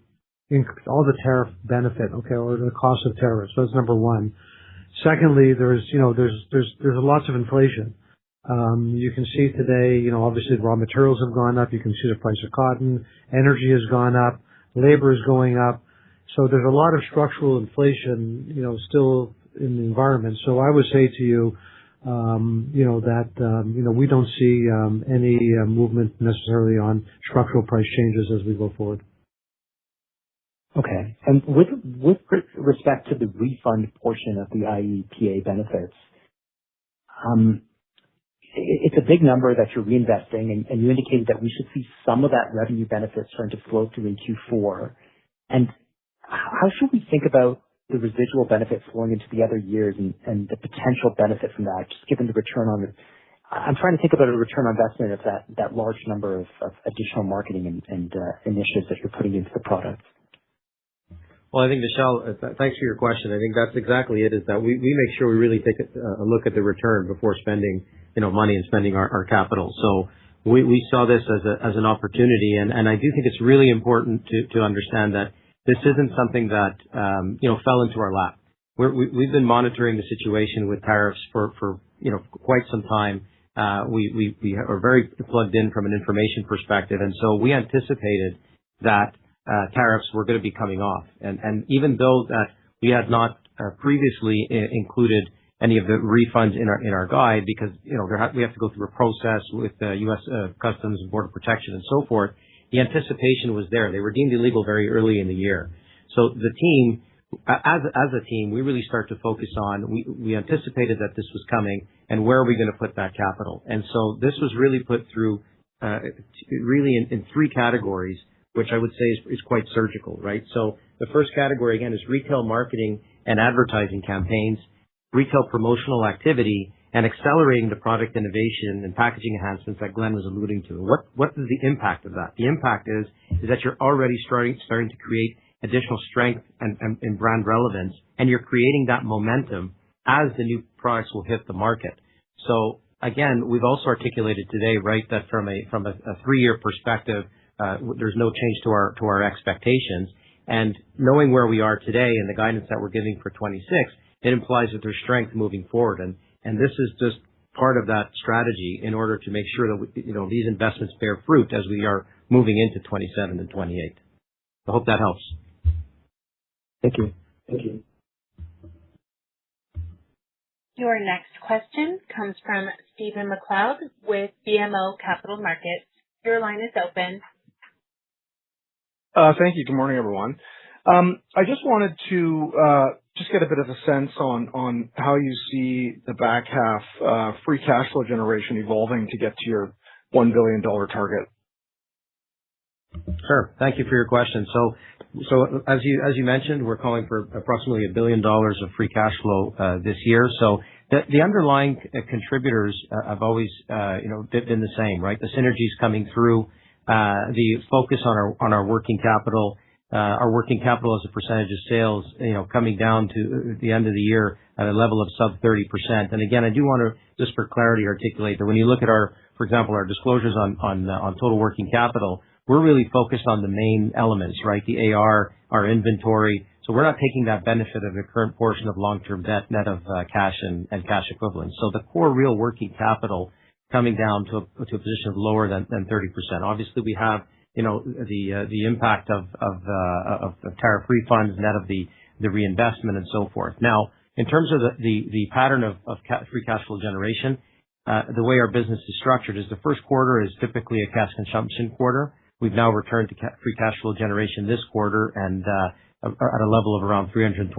Speaker 3: tariff benefit, or the cost of tariffs. So that's number one. Secondly, there's lots of inflation. You can see today, obviously raw materials have gone up. You can see the price of cotton. Energy has gone up. Labor is going up. So there's a lot of structural inflation, still in the environment. So I would say to you, that, we don't see any movement necessarily on structural price changes as we go forward.
Speaker 11: Okay. And with respect to the refund portion of the IEPA benefits, it's a big number that you're reinvesting, and you indicated that we should see some of that revenue benefit starting to flow through in Q4. And how should we think about the residual benefit flowing into the other years and the potential benefit from that, just given the return on I'm trying to think about a return on investment of that large number of additional marketing and initiatives that you're putting into the product.
Speaker 5: Well, I think, Michelle, thanks for your question. I think that's exactly it, is that we make sure we really take a look at the return before spending, money and spending our capital. So we saw this as an opportunity, and I do think it's really important to understand that this isn't something that, fell into our lap. We've been monitoring the situation with tariffs for quite some time. We are very plugged in from an information perspective, and so we anticipated that tariffs were going to be coming off. And even though that we had not previously included any of the refunds in our guide, because we have to go through a process with U.S. Customs and Border Protection and so forth, the anticipation was there. They were deemed illegal very early in the year. So the team, as a team, we really start to focus on, we anticipated that this was coming, and where are we going to put that capital? And so this was really put through really in three categories, which I would say is quite surgical, right? So the first category, again, is retail marketing and advertising campaigns, retail promotional activity, and accelerating the product innovation and packaging enhancements that Glenn was alluding to. What is the impact of that? The impact is that you're already starting to create additional strength and brand relevance, and you're creating that momentum as the new products will hit the market. So again, we've also articulated today, right, that from a 3-year perspective, there's no change to our expectations. And knowing where we are today and the guidance that we're giving for 26, it implies that there's strength moving forward. And this is just part of that strategy in order to make sure that these investments bear fruit as we are moving into 27 and 28. I hope that helps.
Speaker 11: Thank you.
Speaker 1: Your next question comes from Stephen MacLeod with BMO Capital Markets. Your line is open.
Speaker 12: Thank you. Good morning, everyone. I just wanted to just get a bit of a sense on how you see the back half free cash flow generation evolving to get to your $1 billion target.
Speaker 5: Sure. Thank you for your question. So as you mentioned, we're calling for approximately $1 billion of free cash flow this year. So the underlying contributors have always been the same, right? The synergies coming through, the focus on our working capital, as a percentage of sales, coming down to the end of the year at a level of sub 30%. And again, I do want to, just for clarity, articulate that when you look at for example, our disclosures on total working capital, we're really focused on the main elements, right? The AR, our inventory. So we're not taking that benefit of the current portion of long-term debt net of cash and cash equivalents. So the core real working capital coming down to a position of lower than 30%. Obviously, we have the impact of tariff refunds, net of the reinvestment and so forth. Now, in terms of the pattern of free cash flow generation, the way our business is structured is the first quarter is typically a cash consumption quarter. We've now returned to free cash flow generation this quarter and at a level of around $326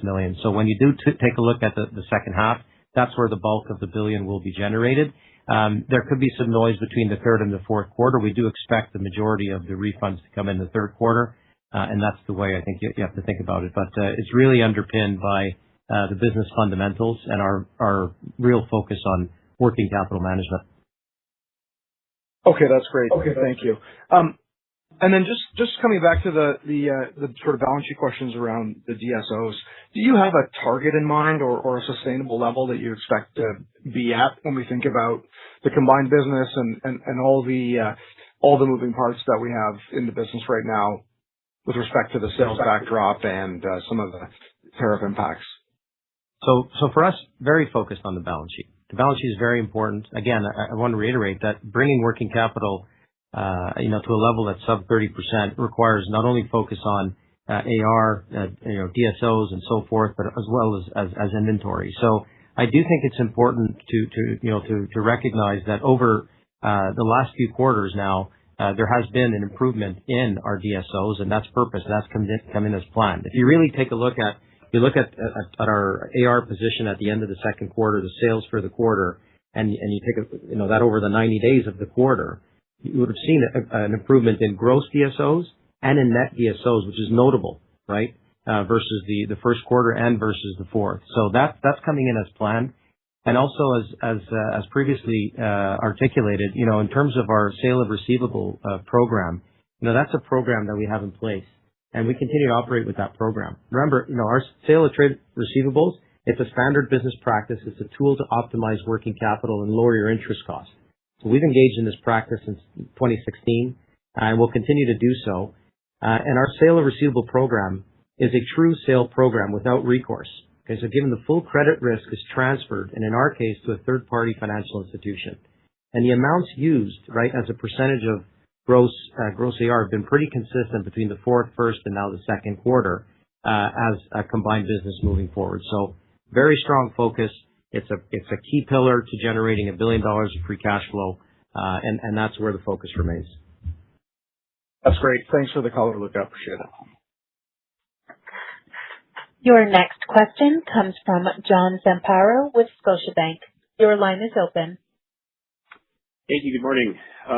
Speaker 5: million. So when you do take a look at the second half, that's where the bulk of the $1 billion will be generated. There could be some noise between the third and the fourth quarter. We do expect the majority of the refunds to come in the third quarter, and that's the way I think you have to think about it. But it's really underpinned by the business fundamentals and our real focus on working capital management.
Speaker 12: Okay, that's great. Okay, thank you. And then just coming back to the sort of balance sheet questions around the DSOs, do you have a target in mind or a sustainable level that you expect to be at when we think about the combined business and all the moving parts that we have in the business right now with respect to the sales backdrop and some of the tariff impacts?
Speaker 5: So for us, very focused on the balance sheet. The balance sheet is very important. Again, I want to reiterate that bringing working capital to a level that's sub 30% requires not only focus on AR, DSOs and so forth, but as well as inventory. So I do think it's important to recognize that over the last few quarters now, there has been an improvement in our DSOs, and that's purpose. That's come in as planned. If you really take a look at our AR position at the end of the second quarter, the sales for the quarter, and you take that over the 90 days of the quarter, you would have seen an improvement in gross DSOs and in net DSOs, which is notable, right? Versus the first quarter and versus the fourth. So that's coming in as planned. Also, as previously articulated, in terms of our sale of receivable program, that's a program that we have in place, and we continue to operate with that program. Remember, our sale of trade receivables, it's a standard business practice. It's a tool to optimize working capital and lower your interest costs. So we've engaged in this practice since 2016, and we'll continue to do so. And our sale of receivable program is a true sale program without recourse. Okay, so given the full credit risk is transferred, and in our case, to a third-party financial institution. And the amounts used, right, as a percentage of gross AR have been pretty consistent between the first and now the second quarter as a combined business moving forward. So very strong focus. It's a key pillar to generating $1 billion of free cash flow, and that's where the focus remains.
Speaker 12: That's great. Thanks for the color, Luca. I appreciate it.
Speaker 1: Your next question comes from John Zamparo with Scotiabank. Your line is open.
Speaker 13: Thank you. Good morning. I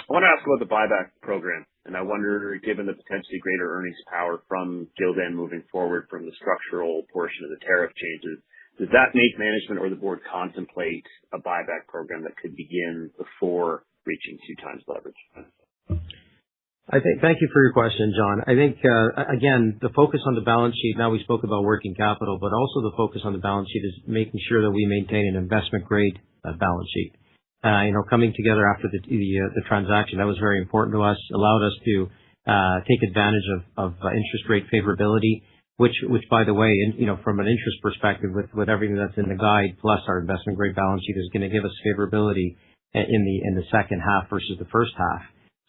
Speaker 13: want to ask about the buyback program, and I wonder, given the potentially greater earnings power from Gildan moving forward from the structural portion of the tariff changes, does that make management or the board contemplate a buyback program that could begin before reaching 2x leverage?
Speaker 5: Thank you for your question, John. I think, again, the focus on the balance sheet, now we spoke about working capital, but also the focus on the balance sheet is making sure that we maintain an investment-grade balance sheet. Coming together after the transaction, that was very important to us, allowed us to take advantage of interest rate favorability, which by the way, from an interest perspective, with everything that's in the guide, plus our investment-grade balance sheet is going to give us favorability in the second half versus the first half.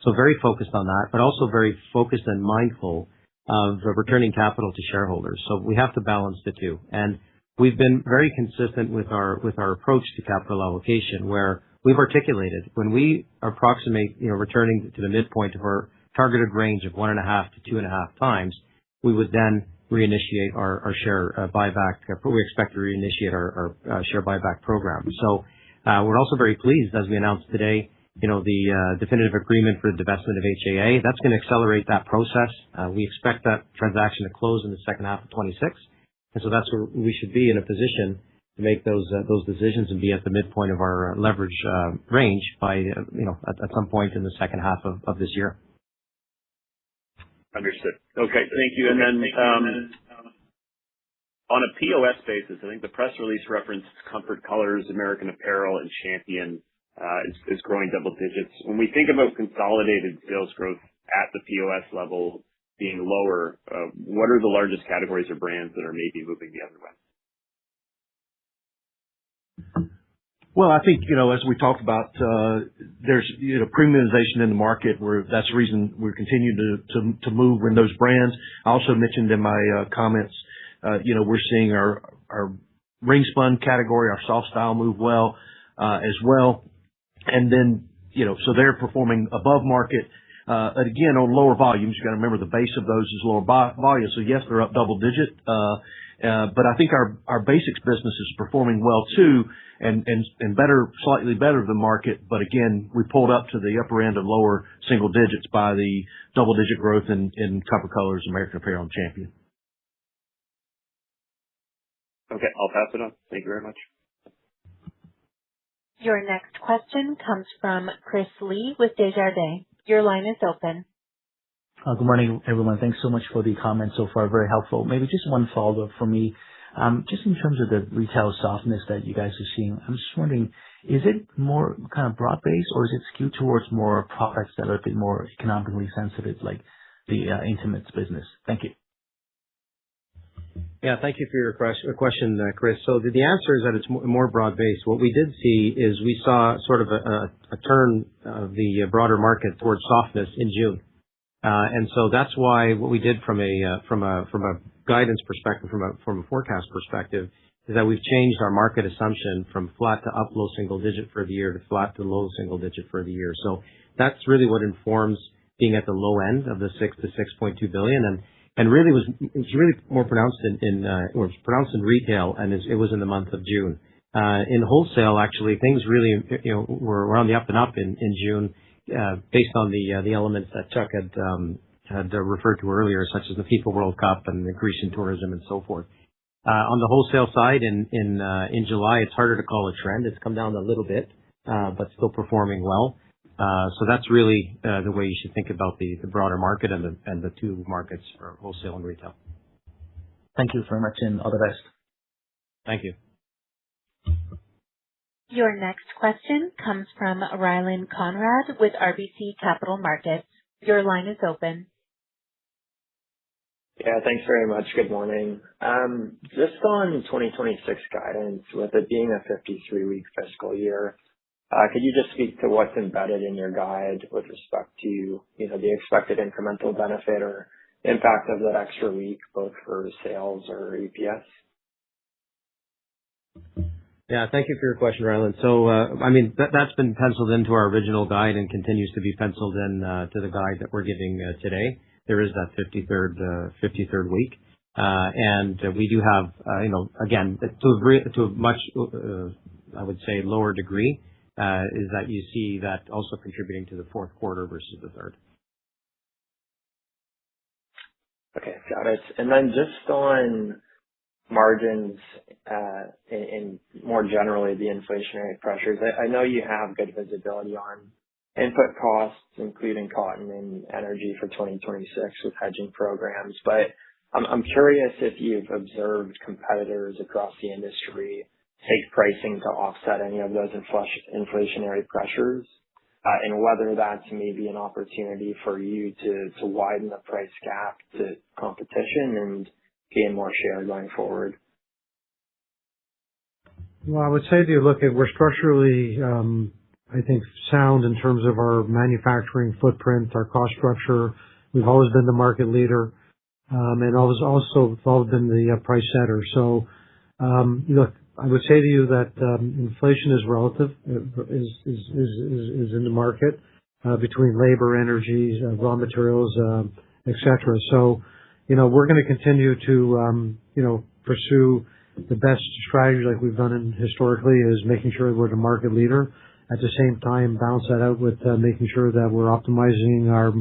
Speaker 5: So very focused on that, but also very focused and mindful of returning capital to shareholders. So we have to balance the two. And we've been very consistent with our approach to capital allocation, where we've articulated when we approximate, returning to the midpoint of our targeted range of 1.5 to 2.5 times, we would then reinitiate our share buyback. We expect to reinitiate our share buyback program. So we're also very pleased, as we announced today, the definitive agreement for the divestment of HAA. That's going to accelerate that process. We expect that transaction to close in the second half of 26. And so that's where we should be in a position to make those decisions and be at the midpoint of our leverage range by, at some point in the second half of this year.
Speaker 13: Understood. Okay, thank you. And then on a POS basis, I think the press release referenced Comfort Colors, American Apparel, and Champion is growing double digits. When we think about consolidated sales growth at the POS level being lower, what are the largest categories or brands that are maybe moving the other way?
Speaker 4: Well, I think, as we talked about, there's premiumization in the where where that's the reason we're continuing to move in those brands. I also mentioned in my comments, we're seeing our ring spun category, our soft style move well as well. And then, so they're performing above market. Again, on lower volumes, you got to remember the base of those is lower volume. So yes, they're up double digit. But I think our basics business is performing well too, and better, slightly better than market. But again, we pulled up to the upper end of lower single digits by the double digit growth in Comfort Colors, American Apparel, and Champion.
Speaker 13: Okay, I'll pass it on. Thank you very much.
Speaker 1: Your next question comes from Chris Lee with Desjardins. Your line is open.
Speaker 14: Good morning, everyone. Thanks so much for the comments so far. Very helpful. Maybe just one follow-up for me. Just in terms of the retail softness that you guys are seeing, I'm just wondering, is it more kind of broad-based, or is it skewed towards more products that are a bit more economically sensitive, like the intimates business? Thank you.
Speaker 5: Yeah, thank you for your question, Chris. So the answer is that it's more broad-based. What we did see is we saw sort of a turn of the broader market towards softness in June. And so that's why what we did from a guidance perspective, from a forecast perspective, is that we've changed our market assumption from flat to up low single digit for the year to flat to low single digit for the year. So that's really what informs being at the low end of the 6 to 6.2 billion, and really it's really more pronounced in retail, and it was in the month of June. In wholesale, actually, things really were on the up and up in June. Based on the elements that Chuck had referred to earlier, such as the FIFA World Cup and the increase in tourism and so forth. On the wholesale side, in July, it's harder to call a trend. It's come down a little bit, but still performing well. So that's really the way you should think about the broader market and the two markets for wholesale and retail.
Speaker 14: Thank you very much, and all the best.
Speaker 5: Thank you.
Speaker 1: Your next question comes from Rylan Conrad with RBC Capital Markets. Your line is open.
Speaker 15: Yeah, thanks very much. Good morning. Just on 2026 guidance, with it being a 53-week fiscal year, could you just speak to what's embedded in your guide with respect to, the expected incremental benefit or impact of that extra week, both for sales or EPS?
Speaker 5: Yeah, thank you for your question, Rylan. So, that's been penciled into our original guide and continues to be penciled in to the guide that we're giving today. There is that 53rd week. And we do have, again, to a much, I would say, lower degree, is that you see that also contributing to the fourth quarter versus the third.
Speaker 15: Okay, got it. And then just on margins and more generally the inflationary pressures, I know you have good visibility on input costs, including cotton and energy for 2026 with hedging programs. But I'm curious if you've observed competitors across the industry take pricing to offset any of those inflationary pressures, and whether that's maybe an opportunity for you to widen the price gap to competition and gain more share going forward.
Speaker 3: Well, I would say to you, look, we're structurally, I think, sound in terms of our manufacturing footprint, our cost structure. We've always been the market leader, and always been the price setter. So, look, I would say to you that inflation is relative, is in the market between labor, energy, raw materials, et cetera. So, we're going to continue to, pursue the best strategy like we've done historically, is making sure we're the market leader. At the same time, balance that out with making sure that we're optimizing our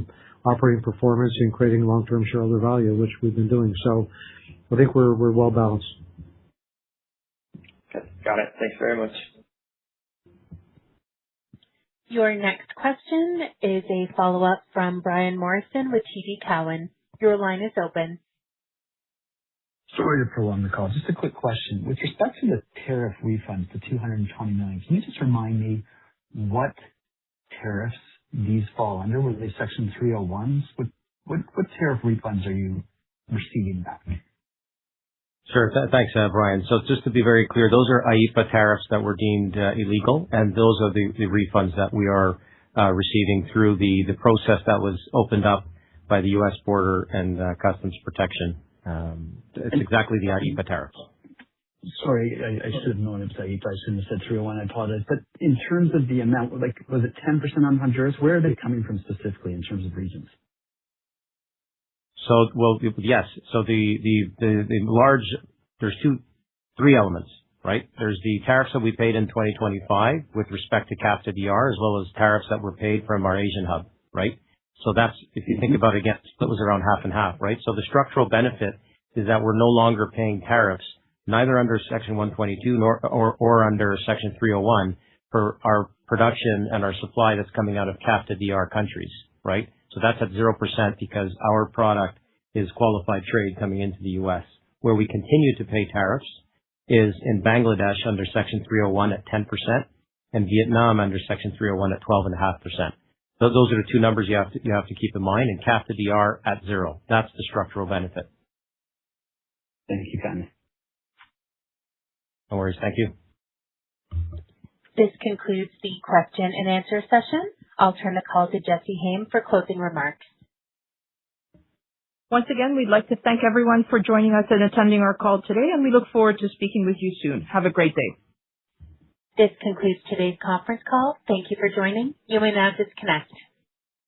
Speaker 3: operating performance and creating long-term shareholder value, which we've been doing. So I think we're well balanced.
Speaker 15: Okay, got it. Thanks very much.
Speaker 1: Your next question is a follow-up from Brian Morrison with TD Cowen. Your line is open.
Speaker 7: Sorry to prolong the call. Just a quick question. With respect to the tariff refunds, the $220 million, can you just remind me what tariffs these fall under? Were they Section 301s? What tariff refunds are you receiving back?
Speaker 5: Sure. Thanks, Brian. So just to be very clear, those are IEEPA tariffs that were deemed illegal, and those are the refunds that we are receiving through the process that was opened up by the U.S. Border and Customs Protection. It's exactly the IEEPA tariffs.
Speaker 7: Sorry, I should have known it was IEEPA. I shouldn't have said 301. I apologize. But in terms of the amount, was it 10% on Honduras? Where are they coming from specifically in terms of regions?
Speaker 5: So, yes. So there's three elements, right? There's the tariffs that we paid in 2025 with respect to CAFTA DR, as well as tariffs that were paid from our Asian hub, right? So that's, if you think about it again, it was around half and half, right? So the structural benefit is that we're no longer paying tariffs, neither under Section 122 or under Section 301 for our production and our supply that's coming out of CAFTA DR countries, right? So that's at 0% because our product is qualified trade coming into the U.S. Where we continue to pay tariffs is in Bangladesh under Section 301 at 10% and Vietnam under Section 301 at 12.5%. Those are the two numbers you have to keep in mind, and CAFTA DR at 0. That's the structural benefit.
Speaker 7: Thank you, Ken.
Speaker 5: No worries. Thank you.
Speaker 1: This concludes the question and answer session. I'll turn the call to Jessy Haim for closing remarks.
Speaker 2: Once again, we'd like to thank everyone for joining us and attending our call today, and we look forward to speaking with you soon. Have a great day.
Speaker 1: This concludes today's conference call. Thank you for joining. You may now disconnect.